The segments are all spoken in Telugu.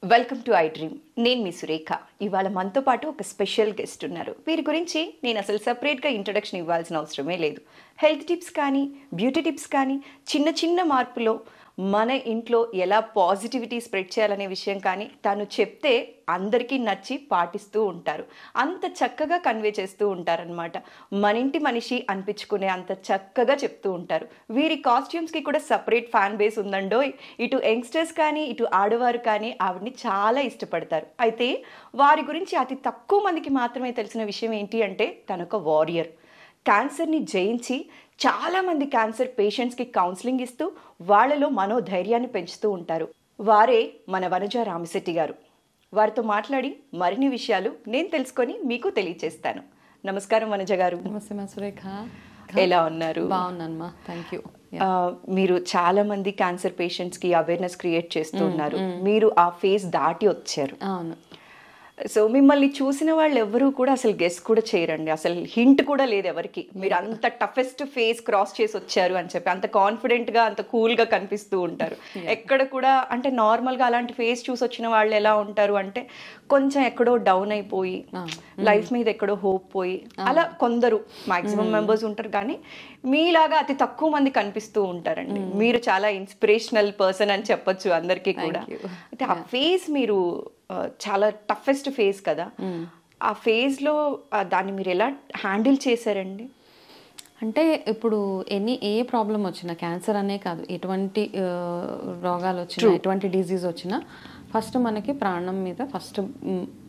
Welcome to I dream. నేను మీ సురేఖ. ఇవాళ మనతో పాటు ఒక స్పెషల్ గెస్ట్ ఉన్నారు. వీరి గురించి నేను అసలు సపరేట్గా ఇంట్రడక్షన్ ఇవ్వాల్సిన అవసరమే లేదు. హెల్త్ టిప్స్ కానీ, బ్యూటీ టిప్స్ కానీ, చిన్న చిన్న మార్పులో మన ఇంట్లో ఎలా పాజిటివిటీ స్ప్రెడ్ చేయాలనే విషయం కానీ తను చెప్తే అందరికీ నచ్చి పాటిస్తూ ఉంటారు. అంత చక్కగా కన్వే చేస్తూ ఉంటారనమాట. మన ఇంటి మనిషి అనిపించుకునే అంత చక్కగా చెప్తూ ఉంటారు. వీరి కాస్ట్యూమ్స్కి కూడా సపరేట్ ఫ్యాన్ బేస్ ఉందండో. ఇటు యంగ్స్టర్స్ కానీ, ఇటు ఆడవారు కానీ ఆవిడని చాలా ఇష్టపడతారు. అయితే వారి గురించి అతి తక్కువ మందికి మాత్రమే తెలిసిన విషయం ఏంటి అంటే తనొక వారియర్. క్యాన్సర్ని జయించి చాలామంది క్యాన్సర్ పేషెంట్స్కి కౌన్సిలింగ్ ఇస్తూ వాళ్ళలో మనోధైర్యాన్ని పెంచుతూ ఉంటారు. వారే మన వనజ రామశెట్టి గారు. వారితో మాట్లాడి మరిన్ని విషయాలు నేను తెలుసుకొని మీకు తెలియచేస్తాను. నమస్కారం వనజ గారు. నమస్తే మా సురేఖ. ఎలా ఉన్నారు? బాగున్నానమ్మా, థ్యాంక్ యూ. మీరు చాలా మంది క్యాన్సర్ పేషెంట్స్కి అవేర్నెస్ క్రియేట్ చేస్తూ ఉన్నారు. మీరు ఆ ఫేజ్ దాటి వచ్చారు. అవును. సో మిమ్మల్ని చూసిన వాళ్ళు ఎవరు కూడా అసలు గెస్ కూడా చేయరండి. అసలు హింట్ కూడా లేదు ఎవరికి. మీరు అంత టఫెస్ట్ ఫేస్ క్రాస్ చేసి వచ్చారు అని చెప్పి అంత కాన్ఫిడెంట్గా, అంత కూల్గా కనిపిస్తూ ఉంటారు. ఎక్కడ కూడా అంటే నార్మల్గా అలాంటి ఫేస్ చూసి వచ్చిన వాళ్ళు ఎలా ఉంటారు అంటే కొంచెం ఎక్కడో డౌన్ అయిపోయి, లైఫ్ మీద ఎక్కడో హోప్ పోయి, అలా కొందరు మాక్సిమం మెంబర్స్ ఉంటారు. కానీ మీలాగా అతి తక్కువ మంది కనిపిస్తూ ఉంటారండి. మీరు చాలా ఇన్స్పిరేషనల్ పర్సన్ అని చెప్పొచ్చు అందరికీ కూడా. అయితే ఆ ఫేస్ మీరు చాలా టఫెస్ట్ ఫేజ్ కదా, ఆ ఫేజ్లో దాన్ని మీరు ఎలా హ్యాండిల్ చేశారండి? అంటే ఇప్పుడు ఏ ప్రాబ్లం వచ్చినా, క్యాన్సర్ అనే కాదు, ఎటువంటి రోగాలు వచ్చినా, ఎటువంటి డిజీజ్ వచ్చినా ఫస్ట్ మనకి ప్రాణం మీద ఫస్ట్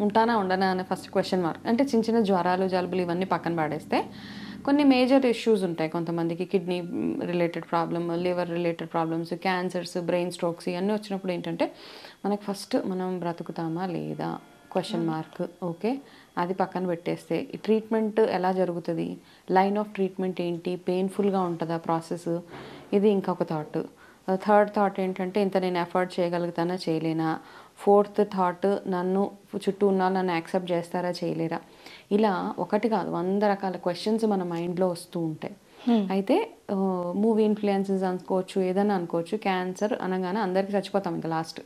ఉంటానా ఉండనా అనే ఫస్ట్ క్వశ్చన్ మార్క్. అంటే చిన్న చిన్న జ్వరాలు, జలుబులు ఇవన్నీ పక్కన పడేస్తే కొన్ని మేజర్ ఇష్యూస్ ఉంటాయి. కొంతమందికి kidney related problem, liver related problems, cancers, brain strokes ఇవన్నీ వచ్చినప్పుడు ఏంటంటే మనకు ఫస్ట్ మనం బ్రతుకుతామా లేదా క్వశ్చన్ మార్క్. ఓకే, అది పక్కన పెట్టేస్తే ఈ ట్రీట్మెంట్ ఎలా జరుగుతుంది, లైన్ ఆఫ్ ట్రీట్మెంట్ ఏంటి, పెయిన్ఫుల్గా ఉంటుందా ప్రాసెస్, ఇది ఇంకొక థాట్. థర్డ్ థాట్ ఏంటంటే ఇంత నేను ఎఫర్ట్ చేయగలుగుతానా చేయలేనా. ఫోర్త్ థాట్ నన్ను చుట్టూ ఉన్న నన్ను యాక్సెప్ట్ చేస్తారా చేయలేరా. ఇలా ఒకటి కాదు 100 రకాల క్వశ్చన్స్ మన మైండ్లో వస్తూ ఉంటాయి. అయితే మూవీ ఇన్ఫ్లుయెన్సెస్ అనుకోవచ్చు, ఏదైనా అనుకోవచ్చు. క్యాన్సర్ అనగానే అందరికీ చచ్చిపోతాం ఇంకా లాస్ట్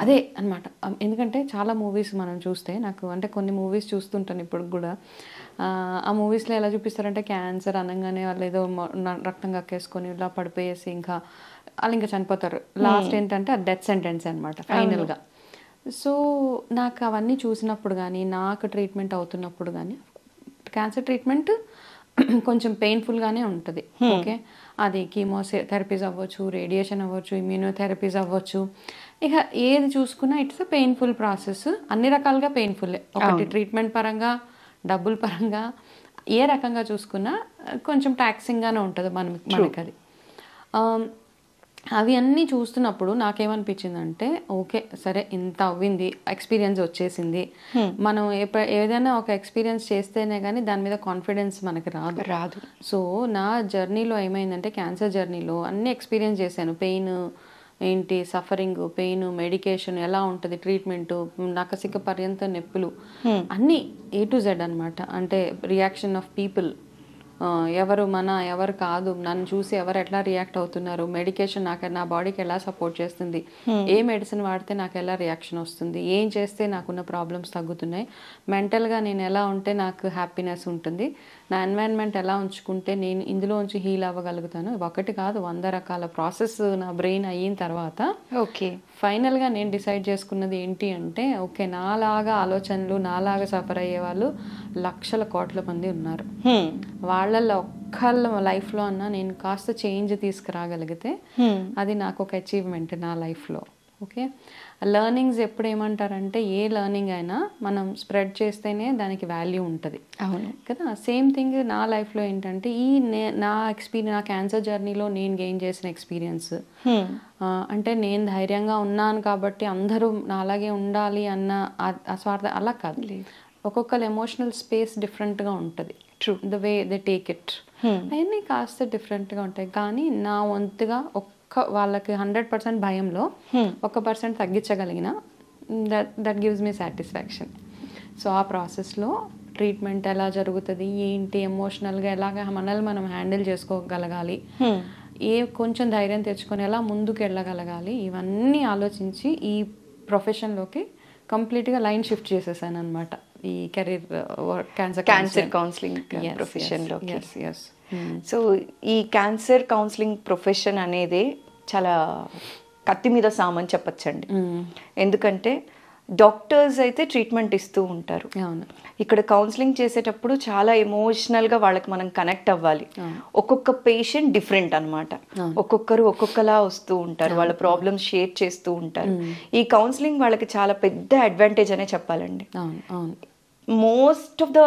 అదే అనమాట. ఎందుకంటే చాలా మూవీస్ మనం చూస్తే, నాకు అంటే కొన్ని మూవీస్ చూస్తుంటాను ఇప్పుడు కూడా, ఆ మూవీస్లో ఎలా చూపిస్తారంటే క్యాన్సర్ అనగానే వాళ్ళు ఏదో రక్తం కక్కేసుకొని ఇలా పడిపోయేసి ఇంకా వాళ్ళు ఇంకా చనిపోతారు. లాస్ట్ ఏంటంటే అది డెత్ సెంటెన్స్ అనమాట ఫైనల్గా. సో నాకు అవన్నీ చూసినప్పుడు కానీ, నాకు ట్రీట్మెంట్ అవుతున్నప్పుడు కానీ, క్యాన్సర్ ట్రీట్మెంట్ కొంచెం పెయిన్ఫుల్గానే ఉంటుంది. ఓకే, అది కీమోథెరపీస్ అవ్వచ్చు, రేడియేషన్ అవ్వచ్చు, ఇమ్యూనోథెరపీస్ అవ్వచ్చు. ఇక ఏది చూసుకున్నా ఇట్స్ పెయిన్ఫుల్ ప్రాసెస్. అన్ని రకాలుగా పెయిన్ఫుల్లే. ఒకటి ట్రీట్మెంట్ పరంగా, డబ్బుల పరంగా, ఏ రకంగా చూసుకున్నా కొంచెం టాక్సింగ్గానే ఉంటుంది మనకి అది. అవి అన్నీ చూస్తున్నప్పుడు నాకేమనిపించిందంటే ఓకే సరే, ఇంత అవ్వింది, ఎక్స్పీరియన్స్ వచ్చేసింది. మనం ఏదైనా ఒక ఎక్స్పీరియన్స్ చేస్తేనే కానీ దాని మీద కాన్ఫిడెన్స్ మనకి రాదు. సో నా జర్నీలో ఏమైందంటే, క్యాన్సర్ జర్నీలో అన్నీ ఎక్స్పీరియన్స్ చేశాను. పెయిన్ ఏంటి, సఫరింగ్, పెయిన్, మెడికేషన్ ఎలా ఉంటుంది, ట్రీట్మెంటు, నకసిక పర్యంత నొప్పులు, అన్నీ A to Z అనమాట. అంటే రియాక్షన్ ఆఫ్ పీపుల్, ఎవరు ఎవరు కాదు, నన్ను చూసి ఎవరు ఎట్లా రియాక్ట్ అవుతున్నారు, మెడికేషన్ నా బాడీకి ఎలా సపోర్ట్ చేస్తుంది, ఏ మెడిసిన్ వాడితే నాకు ఎలా రియాక్షన్ వస్తుంది, ఏం చేస్తే నాకున్న ప్రాబ్లమ్స్ తగ్గుతున్నాయి, మెంటల్గా నేను ఎలా ఉంటే నాకు హ్యాపీనెస్ ఉంటుంది, నా ఎన్వైరన్మెంట్ ఎలా ఉంచుకుంటే నేను ఇందులోంచి హీల్ అవ్వగలుగుతాను. ఒకటి కాదు 100 రకాల ప్రాసెస్ నా బ్రెయిన్ అయిన తర్వాత ఓకే ఫైనల్గా నేను డిసైడ్ చేసుకున్నది ఏంటి అంటే, ఓకే నాలాగా ఆలోచనలు, నాలాగా సఫర్ అయ్యే వాళ్ళు లక్షల కోట్ల మంది ఉన్నారు. వాళ్ళల్లో ఒక్కళ్ళ లైఫ్లో అన్నా నేను కాస్త చేంజ్ తీసుకురాగలిగితే అది నాకు ఒక అచీవ్మెంట్ నా లైఫ్లో. ఓకే, లెర్నింగ్స్ ఎప్పుడు ఏమంటారంటే, ఏ లెర్నింగ్ అయినా మనం స్ప్రెడ్ చేస్తేనే దానికి వాల్యూ ఉంటుంది. అవును కదా. సేమ్ థింగ్ నా లైఫ్లో ఏంటంటే, నా క్యాన్సర్ జర్నీలో నేను గెయిన్ చేసిన ఎక్స్పీరియన్స్ అంటే, నేను ధైర్యంగా ఉన్నాను కాబట్టి అందరూ నా అలాగే ఉండాలి అన్న అస్వార్థ అలా కాదు. ఒక్కొక్కరు ఎమోషనల్ స్పేస్ డిఫరెంట్గా ఉంటుంది. The way they take it అవన్నీ కాస్త డిఫరెంట్గా ఉంటాయి. కానీ నా వంతుగా వాళ్ళకి 100% భయంలో 1% తగ్గించగలిగిన that gives me satisfaction. So ఆ ప్రాసెస్లో ట్రీట్మెంట్ ఎలా జరుగుతుంది, ఏంటి, ఎమోషనల్గా ఎలాగ మనల్ని మనం హ్యాండిల్ చేసుకోగలగాలి, కొంచెం ధైర్యం తెచ్చుకొని ఎలా ముందుకు వెళ్ళగలగాలి, ఇవన్నీ ఆలోచించి ఈ ప్రొఫెషన్లోకి కంప్లీట్గా లైన్ షిఫ్ట్ చేసేసాను అనమాట, ఈ కెరీర్ క్యాన్సర్ కౌన్సిలింగ్ ప్రొఫెషన్లోకి. సో ఈ క్యాన్సర్ కౌన్సిలింగ్ ప్రొఫెషన్ అనేది చాలా కత్తి మీద సామని చెప్పచ్చండి. ఎందుకంటే డాక్టర్స్ అయితే ట్రీట్మెంట్ ఇస్తూ ఉంటారు, ఇక్కడ కౌన్సిలింగ్ చేసేటప్పుడు చాలా ఎమోషనల్గా వాళ్ళకి మనం కనెక్ట్ అవ్వాలి. ఒక్కొక్క పేషెంట్ డిఫరెంట్ అనమాట, ఒక్కొక్కరు ఒక్కొక్కలా వస్తూ ఉంటారు, వాళ్ళ ప్రాబ్లమ్స్ షేర్ చేస్తూ ఉంటారు. ఈ కౌన్సిలింగ్ వాళ్ళకి చాలా పెద్ద అడ్వాంటేజ్ అనే చెప్పాలండి. మోస్ట్ ఆఫ్ ద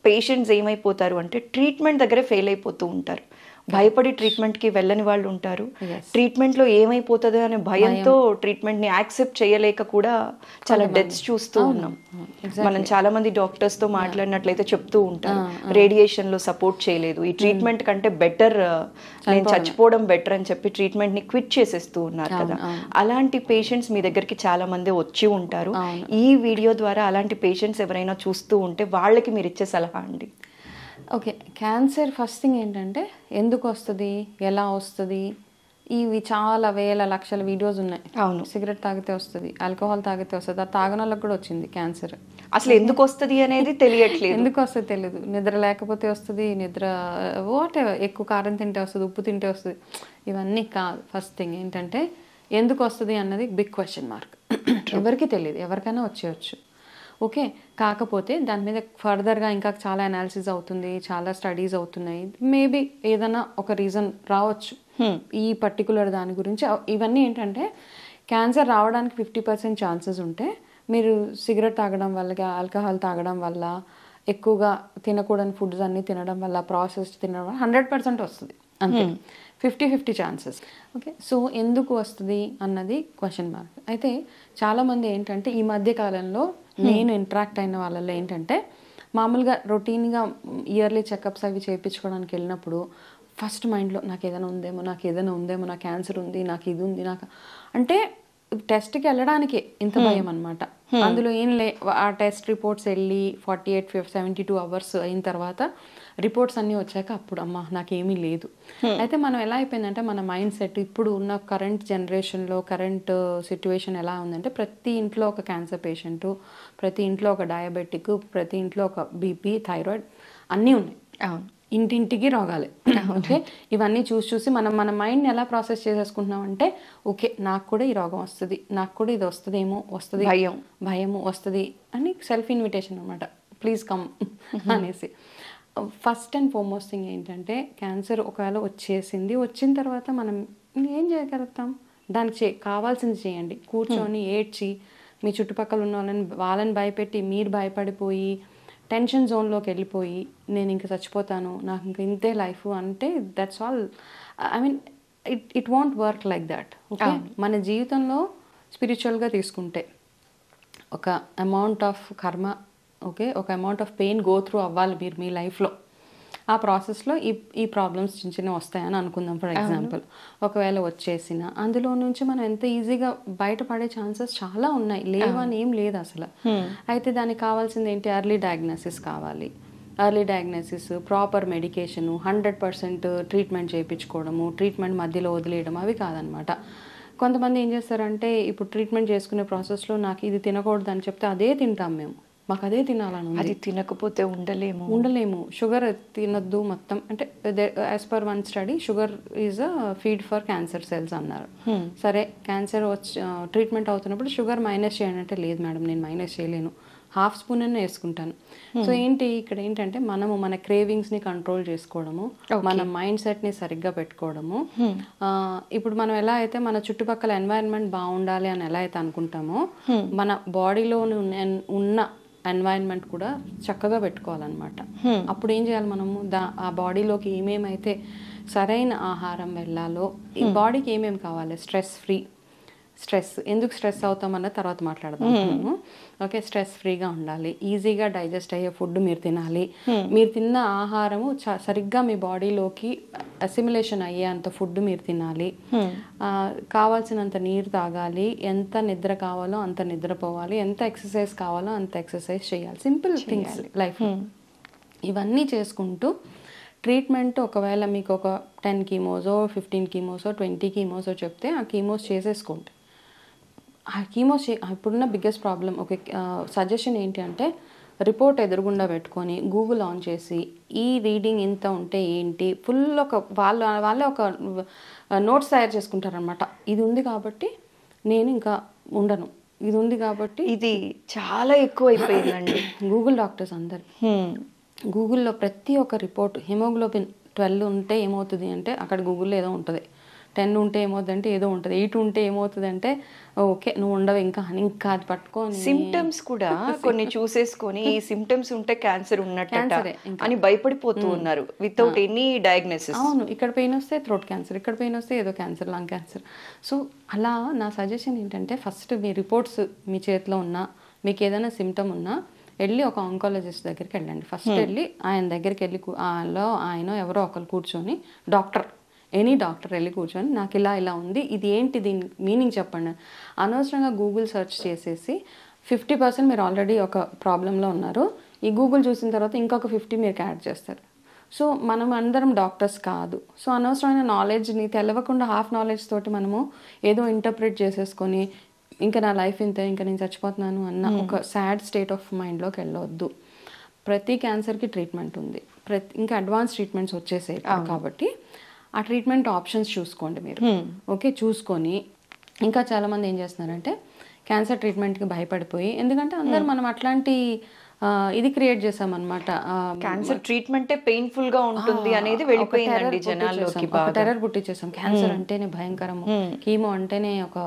పేషెంట్స్ ఏమైపోతారు అంటే ట్రీట్మెంట్ దగ్గరే ఫెయిల్ అయిపోతూ ఉంటారు, భయపడి ట్రీట్మెంట్కి వెళ్ళని వాళ్ళు ఉంటారు, ట్రీట్మెంట్లో ఏమైపోతుంది అనే భయంతో ట్రీట్మెంట్ని యాక్సెప్ట్ చేయలేక కూడా చాలా డెత్స్ చూస్తూ ఉన్నాం. మనం చాలా మంది డాక్టర్స్తో మాట్లాడినట్లయితే చెప్తూ ఉంటారు, రేడియేషన్లో సపోర్ట్ చేయలేదు, ఈ ట్రీట్మెంట్ కంటే బెటర్ నేను చచ్చిపోవడం బెటర్ అని చెప్పి ట్రీట్మెంట్ని క్విట్ చేసేస్తూ ఉన్నారు కదా. అలాంటి పేషెంట్స్ మీ దగ్గరికి చాలా మంది వచ్చి ఉంటారు. ఈ వీడియో ద్వారా అలాంటి పేషెంట్స్ ఎవరైనా చూస్తూ ఉంటే వాళ్ళకి మీరు ఇచ్చే సలహా అండి? ఓకే, క్యాన్సర్ ఫస్ట్ థింగ్ ఏంటంటే ఎందుకు వస్తుంది, ఎలా వస్తుంది, ఇవి చాలా వేల లక్షల వీడియోస్ ఉన్నాయి. అవును, సిగరెట్ తాగితే వస్తుంది, ఆల్కహాల్ తాగితే వస్తుంది, అది తాగిన వాళ్ళకి కూడా వచ్చింది క్యాన్సర్. అసలు ఎందుకు వస్తుంది అనేది తెలియట్లేదు, ఎందుకు వస్తుంది తెలియదు, నిద్ర లేకపోతే వస్తుంది, నిద్ర వాట్ ఎక్కువ కారం తింటే వస్తుంది, ఉప్పు తింటే వస్తుంది, ఇవన్నీ కాదు. ఫస్ట్ థింగ్ ఏంటంటే ఎందుకు వస్తుంది అన్నది బిగ్ క్వశ్చన్ మార్క్, ఎవరికి తెలియదు, ఎవరికైనా వచ్చేయచ్చు. ఓకే, కాకపోతే దాని మీద ఫర్దర్గా ఇంకా చాలా అనాలిసిస్ అవుతుంది, చాలా స్టడీస్ అవుతున్నాయి, మేబీ ఏదైనా ఒక రీజన్ రావచ్చు ఈ పర్టికులర్ దాని గురించి. ఇవన్నీ ఏంటంటే క్యాన్సర్ రావడానికి 50% ఛాన్సెస్ ఉంటే మీరు సిగరెట్ తాగడం వల్ల, ఆల్కహాల్ తాగడం వల్ల, ఎక్కువగా తినకూడని ఫుడ్స్ అన్నీ తినడం వల్ల, ప్రాసెస్ తినడం వల్ల 100% వస్తుంది, అంతే. 50-50 ఛాన్సెస్. ఓకే, సో ఎందుకు వస్తుంది అన్నది క్వశ్చన్ మార్క్. అయితే చాలామంది ఏంటంటే ఈ మధ్య కాలంలో నేను ఇంటరాక్ట్ అయిన వాళ్ళలో ఏంటంటే మామూలుగా రొటీన్గా ఇయర్లీ చెకప్స్ అవి చేయించుకోవడానికి వెళ్ళినప్పుడు ఫస్ట్ మైండ్లో నాకు ఏదైనా ఉందేమో, నాకు క్యాన్సర్ ఉంది, నాకు ఇది ఉంది, నాకు అంటే టెస్ట్కి వెళ్ళడానికి ఇంత భయం అనమాట. అందులో ఏం ఆ టెస్ట్ రిపోర్ట్స్ వెళ్ళి 48-72 అవర్స్ అయిన తర్వాత రిపోర్ట్స్ అన్నీ వచ్చాక అప్పుడు అమ్మ నాకేమీ లేదు. అయితే మనం ఎలా అయిపోయిందంటే మన మైండ్ సెట్ ఇప్పుడు ఉన్న కరెంట్ జనరేషన్లో, కరెంట్ సిచ్యువేషన్ ఎలా ఉందంటే ప్రతి ఇంట్లో ఒక క్యాన్సర్ పేషెంటు, ప్రతి ఇంట్లో ఒక డయాబెటిక్, ప్రతి ఇంట్లో ఒక బీపీ, థైరాయిడ్ అన్నీ ఉన్నాయి. ఇంటింటికి రోగాలే. ఓకే, ఇవన్నీ చూసి మన మైండ్ని ఎలా ప్రాసెస్ చేసేసుకుంటున్నాం అంటే ఓకే నాకు కూడా ఈ రోగం వస్తుంది, నాకు కూడా ఇది వస్తుందేమో, వస్తుంది భయము వస్తుంది అని సెల్ఫ్ ఇన్విటేషన్ అనమాట, ప్లీజ్ కమ్ అనేసి. ఫస్ట్ అండ్ ఫార్మోస్ట్ థింగ్ ఏంటంటే క్యాన్సర్ ఒకవేళ వచ్చిన తర్వాత మనం ఏం చేయగలుగుతాం, దానికి కావాల్సింది చేయండి. కూర్చొని ఏడ్చి మీ చుట్టుపక్కల ఉన్న వాళ్ళని భయపెట్టి మీరు భయపడిపోయి టెన్షన్ జోన్లోకి వెళ్ళిపోయి నేను ఇంక చచ్చిపోతాను, నాకు ఇంక ఇంతే లైఫ్ అంటే that's all. I mean it want work like that. Okay, మన జీవితంలో స్పిరిచువల్గా తీసుకుంటే ఒక అమౌంట్ ఆఫ్ కర్మ, ఓకే, ఒక amount of pain go through అవ్వాలి మీరు మీ లైఫ్లో. ఆ ప్రాసెస్లో ఈ ప్రాబ్లమ్స్ చిన్న వస్తాయని అనుకుందాం. ఫర్ ఎగ్జాంపుల్ ఒకవేళ వచ్చేసిన అందులో నుంచి మనం ఎంత ఈజీగా బయటపడే ఛాన్సెస్ చాలా ఉన్నాయి, లేవని ఏం లేదు అసలు. అయితే దానికి కావాల్సింది ఏంటి, ఎర్లీ డయాగ్నోసిస్ కావాలి. Early diagnosis, proper medication, 100% treatment చేయించుకోవడము, ట్రీట్మెంట్ మధ్యలో వదిలేయడం అవి కాదనమాట. కొంతమంది ఏం చేస్తారంటే ఇప్పుడు ట్రీట్మెంట్ చేసుకునే ప్రాసెస్లో నాకు ఇది తినకూడదు అని చెప్తే అదే తింటాం మేము, మాకు అదే తినాలని, అది తినకపోతే ఉండలేము. షుగర్ తినొద్దు మొత్తం అంటే as per one study sugar is a feed for cancer cells అన్నారు. సరే క్యాన్సర్ ట్రీట్మెంట్ అవుతున్నప్పుడు షుగర్ మైనస్ చేయండి అంటే లేదు మేడం నేను మైనస్ చేయలేను, 1/2 స్పూన్ అన్న వేసుకుంటాను. సో ఏంటి ఇక్కడ ఏంటంటే మనము మన క్రేవింగ్స్ని కంట్రోల్ చేసుకోవడము, మన మైండ్ సెట్ని సరిగ్గా పెట్టుకోవడము. ఇప్పుడు మనం ఎలా అయితే మన చుట్టుపక్కల ఎన్వైరన్మెంట్ బాగుండాలి అని ఎలా అయితే అనుకుంటామో మన బాడీలో ఉన్న ఎన్వైరన్మెంట్ కూడా చక్కగా పెట్టుకోవాలన్నమాట. అప్పుడు ఏం చేయాలి మనము ఆ బాడీలోకి ఏమేమైతే సరైన ఆహారం వెళ్ళాలో, ఈ బాడీకి ఏమేమి కావాలి, స్ట్రెస్ ఎందుకు స్ట్రెస్ అవుతామన్న తర్వాత మాట్లాడదాం. ఓకే, స్ట్రెస్ ఫ్రీగా ఉండాలి, ఈజీగా డైజెస్ట్ అయ్యే ఫుడ్ మీరు తినాలి, మీరు తిన్న ఆహారము సరిగ్గా మీ బాడీలోకి అసిమిలేషన్ అయ్యేంత ఫుడ్ మీరు తినాలి, కావాల్సినంత నీరు తాగాలి, ఎంత నిద్ర కావాలో అంత నిద్రపోవాలి, ఎంత ఎక్సర్సైజ్ కావాలో అంత ఎక్సర్సైజ్ చేయాలి. Simple things life. ఇవన్నీ చేసుకుంటూ ట్రీట్మెంట్ ఒకవేళ మీకు ఒక 10 కీమోసో 15 కీమోసో 20 కీమోసో చెప్తే ఆ కీమోస్ చేసేసుకోండి. ఆ కీమోస్ ఇప్పుడున్న బిగ్గెస్ట్ ప్రాబ్లం ఒక సజెషన్ ఏంటి అంటే రిపోర్ట్ ఎదురుగుండా పెట్టుకొని గూగుల్ ఆన్ చేసి ఈ రీడింగ్ ఇంత ఉంటే ఏంటి ఫుల్ ఒక వాళ్ళే ఒక నోట్స్ తయారు చేసుకుంటారనమాట. ఇది ఉంది కాబట్టి నేను ఇంకా ఉండను, ఇది ఉంది కాబట్టి. ఇది చాలా ఎక్కువ అయిపోయిందండి. గూగుల్ డాక్టర్స్ అందరు గూగుల్లో ప్రతి ఒక్క రిపోర్ట్ హిమోగ్లోబిన్ 12 ఉంటే ఏమవుతుంది అంటే అక్కడ గూగుల్లో ఏదో ఉంటుంది, 10 ఉంటే ఏమవుతుంది అంటే ఏదో ఉంటుంది, 8 ఉంటే ఏమవుతుంది అంటే ఓకే నువ్వు ఉండవు ఇంకా అది పట్టుకొని సిమ్టమ్స్ కూడా కొన్ని చూసేసుకొని ఈ సిమ్టమ్స్ ఉంటే క్యాన్సర్ ఉన్నట్టు అని భయపడిపోతూ ఉన్నారు వితౌట్ ఎనీ డయాగ్నోసిస్. అవును, ఇక్కడ పెయిన్ వస్తే థ్రోట్ క్యాన్సర్, ఇక్కడ పెయిన్ వస్తే ఏదో క్యాన్సర్, లంగ్ క్యాన్సర్. సో అలా నా సజెషన్ ఏంటంటే ఫస్ట్ మీ రిపోర్ట్స్ మీ చేతిలో ఉన్నా మీకు ఏదైనా సిమ్టమ్ ఉన్నా వెళ్ళి ఒక ఆంకాలజిస్ట్ దగ్గరికి వెళ్ళండి. ఫస్ట్ వెళ్ళి ఆయన దగ్గరికి వెళ్ళి ఆయన ఎవరో ఒకరు కూర్చొని డాక్టర్ ఎనీ డాక్టర్ వెళ్ళి కూర్చొని నాకు ఇలా ఉంది, ఇది ఏంటి, దీని మీనింగ్ చెప్పండి. అనవసరంగా గూగుల్ సెర్చ్ చేసేసి 50% మీరు ఆల్రెడీ ఒక ప్రాబ్లంలో ఉన్నారు, ఈ గూగుల్ చూసిన తర్వాత ఇంకొక 50 మీరు యాడ్ చేస్తారు. సో మనం అందరం డాక్టర్స్ కాదు. సో అనవసరమైన నాలెడ్జ్ని తెలవకుండా హాఫ్ నాలెడ్జ్ తోటి మనము ఏదో ఇంటర్ప్రిట్ చేసేసుకొని ఇంకా నా లైఫ్ ఇంతే, ఇంకా నేను చచ్చిపోతున్నాను అన్న ఒక సాడ్ స్టేట్ ఆఫ్ మైండ్లోకి వెళ్ళవద్దు. ప్రతి క్యాన్సర్కి ట్రీట్మెంట్ ఉంది, ఇంకా అడ్వాన్స్ ట్రీట్మెంట్స్ వచ్చేసాయి కాబట్టి ఆ ట్రీట్మెంట్ ఆప్షన్స్ చూసుకోండి మీరు. ఓకే, చూసుకొని ఇంకా చాలామంది ఏం చేస్తున్నారంటే క్యాన్సర్ ట్రీట్మెంట్కి భయపడిపోయి, ఎందుకంటే అందరు మనం అట్లాంటి ఇది క్రియేట్ చేసామన్నమాట. క్యాన్సర్ ట్రీట్మెంటే పెయిన్ఫుల్ గా ఉంటుంది అనేది వెళ్ళిపోయిందండి జనాల్లోకి. టెర్రర్ పుట్టించేసాం, క్యాన్సర్ అంటేనే భయంకరము, కీమో అంటేనే ఒక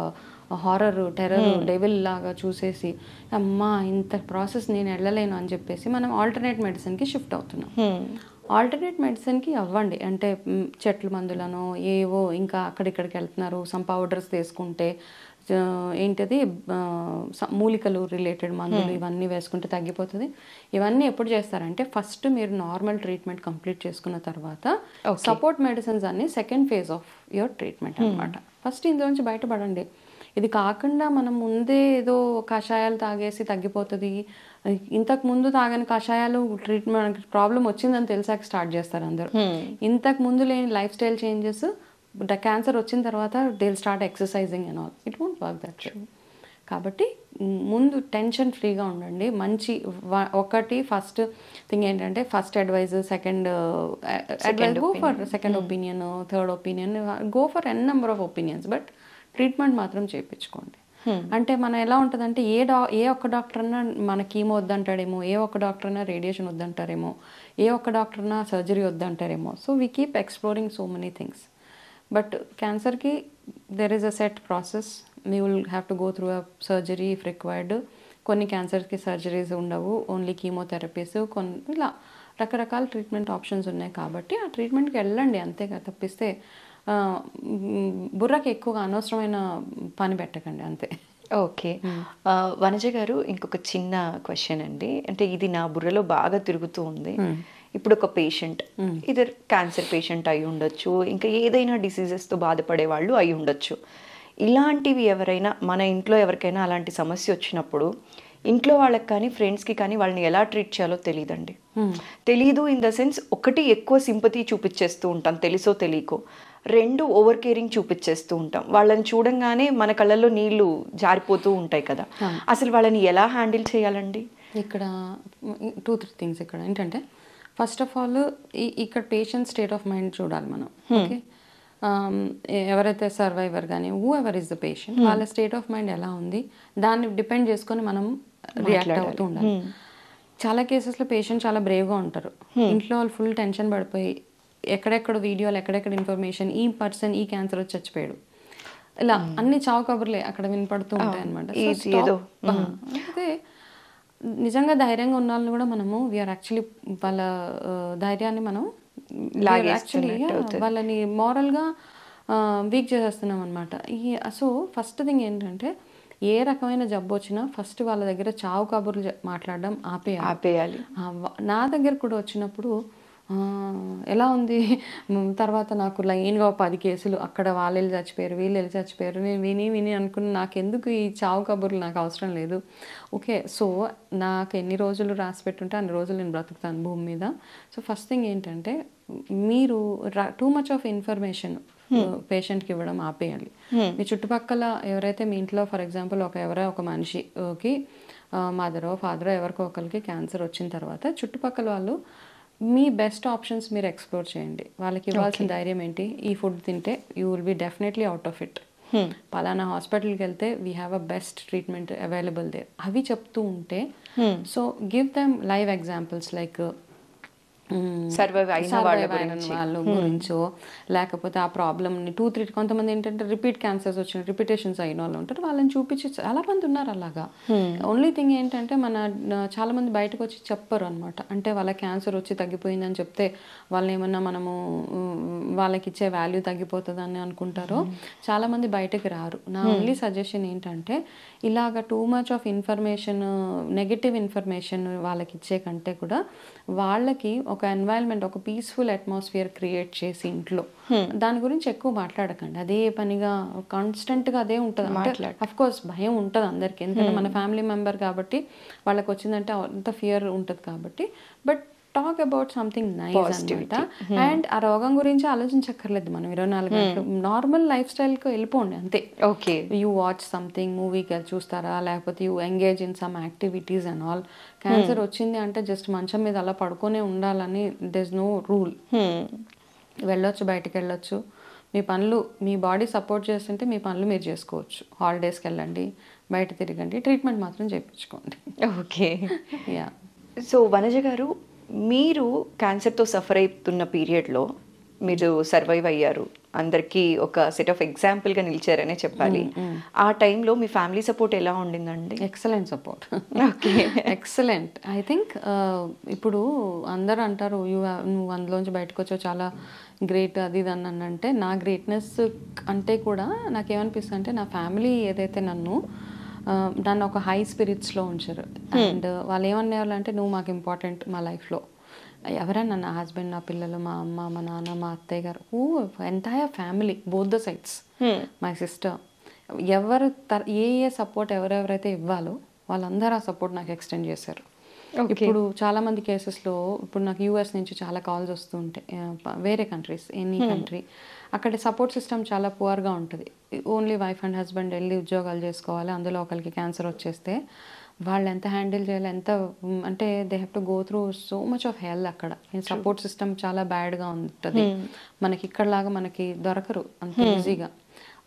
హారర్ టెర్రర్ డెవిల్ లాగా చూసేసి అమ్మా ఇంత ప్రాసెస్ నేను వెళ్ళలేను అని చెప్పేసి మనం ఆల్టర్నేట్ మెడిసిన్కి షిఫ్ట్ అవుతున్నాం. ఆల్టర్నేట్ మెడిసిన్కి అవ్వండి అంటే చెట్ల మందులను ఏవో ఇంకా అక్కడిక్కడికి వెళ్తున్నారు, సమ్ పౌడర్స్ తీసుకుంటే ఏంటది మూలికలు రిలేటెడ్ మందులు ఇవన్నీ వేసుకుంటే తగ్గిపోతుంది. ఇవన్నీ ఎప్పుడు చేస్తారంటే ఫస్ట్ మీరు నార్మల్ ట్రీట్మెంట్ కంప్లీట్ చేసుకున్న తర్వాత సపోర్ట్ మెడిసిన్స్ అన్ని second phase of your treatment అనమాట. ఫస్ట్ ఇందులోంచి బయటపడండి. ఇది కాకుండా మనం ముందే ఏదో కషాయాలు తాగేసి తగ్గిపోతుంది, ఇంతకు ముందు తాగని కషాయాలు ట్రీట్మెంట్ ప్రాబ్లం వచ్చిందని తెలిసాక స్టార్ట్ చేస్తారు అందరూ. ఇంతకు ముందు లేని లైఫ్ స్టైల్ చేంజెస్ క్యాన్సర్ వచ్చిన తర్వాత they will start exercising and all, it won't work that way. కాబట్టి ముందు టెన్షన్ ఫ్రీగా ఉండండి. మంచి ఒకటి ఫస్ట్ థింగ్ ఏంటంటే first advice, second advice go for second opinion, third opinion, go for N number of opinions, but treatment మాత్రం చేయించుకోండి. అంటే మనం ఎలా ఉంటుందంటే ఏ ఒక్క డాక్టర్ అన్నా మన కీమో వద్దంటాడేమో, ఏ ఒక్క డాక్టర్ అన్నా రేడియేషన్ వద్దంటారేమో, ఏ ఒక్క డాక్టర్ అన్నా సర్జరీ వద్దంటారేమో. So we keep exploring so many things. But క్యాన్సర్కి there is a set process, we will have to go through a surgery if required. కొన్ని క్యాన్సర్కి సర్జరీస్ ఉండవు, ఓన్లీ కీమోథెరపీస్, కొన్ని ఇలా రకరకాల ట్రీట్మెంట్ ఆప్షన్స్ ఉన్నాయి. కాబట్టి ఆ ట్రీట్మెంట్కి వెళ్ళండి అంతేగా, తప్పిస్తే బుర్రకి ఎక్కువగా అనవసరమైన పని పెట్టకండి అంతే. ఓకే, వనజ గారు ఇంకొక చిన్న క్వశ్చన్ అండి, అంటే ఇది నా బుర్రలో బాగా తిరుగుతూ ఉంది. ఇప్పుడు ఒక పేషెంట్ ఇది క్యాన్సర్ పేషెంట్ అయి ఉండొచ్చు, ఇంకా ఏదైనా డిసీజెస్తో బాధపడే వాళ్ళు అయి ఉండొచ్చు. ఇలాంటివి ఎవరైనా మన ఇంట్లో ఎవరికైనా అలాంటి సమస్య వచ్చినప్పుడు ఇంట్లో వాళ్ళకి కానీ ఫ్రెండ్స్కి కానీ వాళ్ళని ఎలా ట్రీట్ చేయాలో తెలియదండి. తెలీదు ఇన్ ద సెన్స్, ఒకటి ఎక్కువ సింపతి చూపించేస్తూ ఉంటాం తెలుసో తెలియకో, 2 ఓవర్ కేరింగ్ చూపించేస్తూ ఉంటాం. వాళ్ళని చూడంగానే మన కళ్ళల్లో నీళ్లు జారిపోతూ ఉంటాయి కదా, అసలు వాళ్ళని ఎలా హ్యాండిల్ చేయాలండి? ఇక్కడ 2-3 థింగ్స్ ఇక్కడ ఏంటంటే, ఫస్ట్ ఆఫ్ ఆల్ ఇక్కడ పేషెంట్ స్టేట్ ఆఫ్ మైండ్ చూడాలి మనం. ఓకే, ఎవరైతే సర్వైవర్ కానీ who ever is the patient, వాళ్ళ స్టేట్ ఆఫ్ మైండ్ ఎలా ఉంది దాన్ని డిపెండ్ చేసుకొని మనం రియాక్ట్ అవుతూ ఉండాలి. చాలా కేసెస్లో పేషెంట్ చాలా బ్రేవ్గా ఉంటారు, ఇంట్లో వాళ్ళు ఫుల్ టెన్షన్ పడిపోయి ఎక్కడెక్కడ వీడియోలు, ఎక్కడెక్కడ ఇన్ఫర్మేషన్, ఈ పర్సన్ ఈ క్యాన్సర్ వచ్చి చచ్చిపోయాడు, ఇలా అన్ని చావు కబుర్లే అక్కడ వినపడుతూ ఉంటాయి అనమాట. అయితే నిజంగా ధైర్యంగా ఉన్న వాళ్ళని కూడా మనము వీఆర్ యాక్చువల్లీ వాళ్ళ ధైర్యాన్ని మనం యాక్చువల్లీ వాళ్ళని మోరల్గా వీక్ చేసేస్తున్నాం అనమాట. సో ఫస్ట్ థింగ్ ఏంటంటే, ఏ రకమైన జబ్బు వచ్చినా ఫస్ట్ వాళ్ళ దగ్గర చావు కబుర్లు మాట్లాడడం ఆపేయాలి. నా దగ్గర కూడా వచ్చినప్పుడు ఎలా ఉంది తర్వాత నాకు లైన్గా 10 కేసులు, అక్కడ వాళ్ళు వెళ్ళి చచ్చిపోయారు, వీళ్ళు వెళ్ళి చచ్చిపోయారు. నేను విని విని అనుకున్న నాకెందుకు ఈ చావు కబుర్లు, నాకు అవసరం లేదు. ఓకే, సో నాకు ఎన్ని రోజులు రాసి పెట్టుంటే అన్ని రోజులు నేను బ్రతుకుతాను భూమి మీద. సో ఫస్ట్ థింగ్ ఏంటంటే, మీరు టూ మచ్ ఆఫ్ ఇన్ఫర్మేషన్ పేషెంట్కి ఇవ్వడం ఆపేయాలి. మీ చుట్టుపక్కల ఎవరైతే మీ ఇంట్లో ఫర్ ఎగ్జాంపుల్ ఎవరో ఒక మనిషికి మదరో ఫాదరో ఎవరికో ఒకరికి క్యాన్సర్ వచ్చిన తర్వాత చుట్టుపక్కల వాళ్ళు మీ బెస్ట్ ఆప్షన్స్ మీరు ఎక్స్ప్లోర్ చేయండి. వాళ్ళకి ఇవ్వాల్సిన ధైర్యం ఏంటి, ఈ ఫుడ్ తింటే you will be definitely out of it, పలానా హాస్పిటల్కి వెళ్తే we have a best treatment available there, అవి చెప్తూ ఉంటే so give them live examples like survive అయిన వాళ్ళ గురించో, లేకపోతే ఆ ప్రాబ్లమ్ని 2-3 కొంతమంది ఏంటంటే రిపీట్ క్యాన్సర్స్ వచ్చిన రిపీటేషన్స్ అయిన వాళ్ళు ఉంటారు, వాళ్ళని చూపించి చాలా మంది ఉన్నారు అలాగా. ఓన్లీ థింగ్ ఏంటంటే చాలా మంది బయటకు వచ్చి చెప్పరు అనమాట. అంటే వాళ్ళ క్యాన్సర్ వచ్చి తగ్గిపోయిందని చెప్తే వాళ్ళని ఏమన్నా మనము వాళ్ళకి ఇచ్చే వాల్యూ తగ్గిపోతుందని అనుకుంటారో చాలా మంది బయటకు రారు. నా ఓన్లీ సజెషన్ ఏంటంటే, ఇలాగ too much of information, negative information వాళ్ళకి ఇచ్చే కంటే కూడా వాళ్ళకి ఒక ఎన్వైరన్మెంట్, ఒక పీస్ఫుల్ అట్మాస్ఫియర్ క్రియేట్ చేసి ఇంట్లో దాని గురించి ఎక్కువ మాట్లాడకండి. అదే పనిగా కాన్స్టెంట్గా అదే ఉంటుంది. అంటే అఫ్ కోర్స్ భయం ఉంటుంది అందరికీ, ఎందుకంటే మన ఫ్యామిలీ మెంబర్ కాబట్టి వాళ్ళకి వచ్చిందంటే అంత ఫియర్ ఉంటుంది కాబట్టి. But talk about something nice అనమాట. అండ్ ఆ రోగం గురించి ఆలోచించక్కర్లేదు మనం 24 గంటలు. నార్మల్ లైఫ్ స్టైల్కి వెళ్ళిపోండి అంతే. ఓకే, యూ వాచ్ సంథింగ్, మూవీకి వెళ్ళి చూస్తారా, లేకపోతే you engage in some activities and all. Cancer వచ్చింది అంటే జస్ట్ మంచం మీద అలా పడుకొనే ఉండాలని దెర్ ఇస్ నో రూల్. వెళ్ళొచ్చు, బయటకు వెళ్ళొచ్చు, మీ పనులు, మీ బాడీ సపోర్ట్ చేస్తుంటే మీ పనులు మీరు చేసుకోవచ్చు. హాలిడేస్కి వెళ్ళండి, బయట తిరగండి, ట్రీట్మెంట్ మాత్రం చేయించుకోండి. Okay, yeah. సో వనజ గారు, మీరు క్యాన్సర్తో సఫర్ అవుతున్న పీరియడ్లో మీరు సర్వైవ్ అయ్యారు, అందరికీ ఒక సెట్ ఆఫ్ ఎగ్జాంపుల్గా నిలిచారనే చెప్పాలి. ఆ టైంలో మీ ఫ్యామిలీ సపోర్ట్ ఎలా ఉండిందండి? Excellent support. Okay, excellent. I think ఇప్పుడు అందరూ అంటారు నువ్వు అందులోంచి బయటకు వచ్చావు, చాలా గ్రేట్, అది ఇది అని అంటే, నా గ్రేట్నెస్ అంటే కూడా నాకేమనిపిస్తుంది అంటే, నా ఫ్యామిలీ ఏదైతే నన్ను ఒక హై స్పిరిట్స్లో ఉంచారు. అండ్ వాళ్ళు ఏమనేవాళ్ళు అంటే, నువ్వు మాకు ఇంపార్టెంట్ మా లైఫ్లో. ఎవరైనా నా హస్బెండ్, నా పిల్లలు, మా అమ్మ, మా నాన్న, మా అత్తయ్య గారు, entire family, both the sides, my sister, ఎవరు ఏ సపోర్ట్ ఎవరెవరైతే ఇవ్వాలో వాళ్ళందరూ ఆ సపోర్ట్ నాకు ఎక్స్టెండ్ చేశారు. ఇప్పుడు చాలా మంది కేసెస్లో ఇప్పుడు నాకు యూఎస్ నుంచి చాలా కాల్స్ వస్తూ ఉంటాయి, వేరే కంట్రీస్, ఎనీ కంట్రీ, అక్కడ సపోర్ట్ సిస్టమ్ చాలా పువర్గా ఉంటుంది. ఓన్లీ వైఫ్ అండ్ హస్బెండ్ వెళ్ళి ఉద్యోగాలు చేసుకోవాలి, అందులో ఒకరికి క్యాన్సర్ వచ్చేస్తే వాళ్ళు ఎంత హ్యాండిల్ చేయాలి, ఎంత అంటే they have to go through so much of హెల్. అక్కడ సపోర్ట్ సిస్టమ్ చాలా బ్యాడ్గా ఉంటుంది. మనకి ఇక్కడలాగా మనకి దొరకరు అంత ఈజీగా.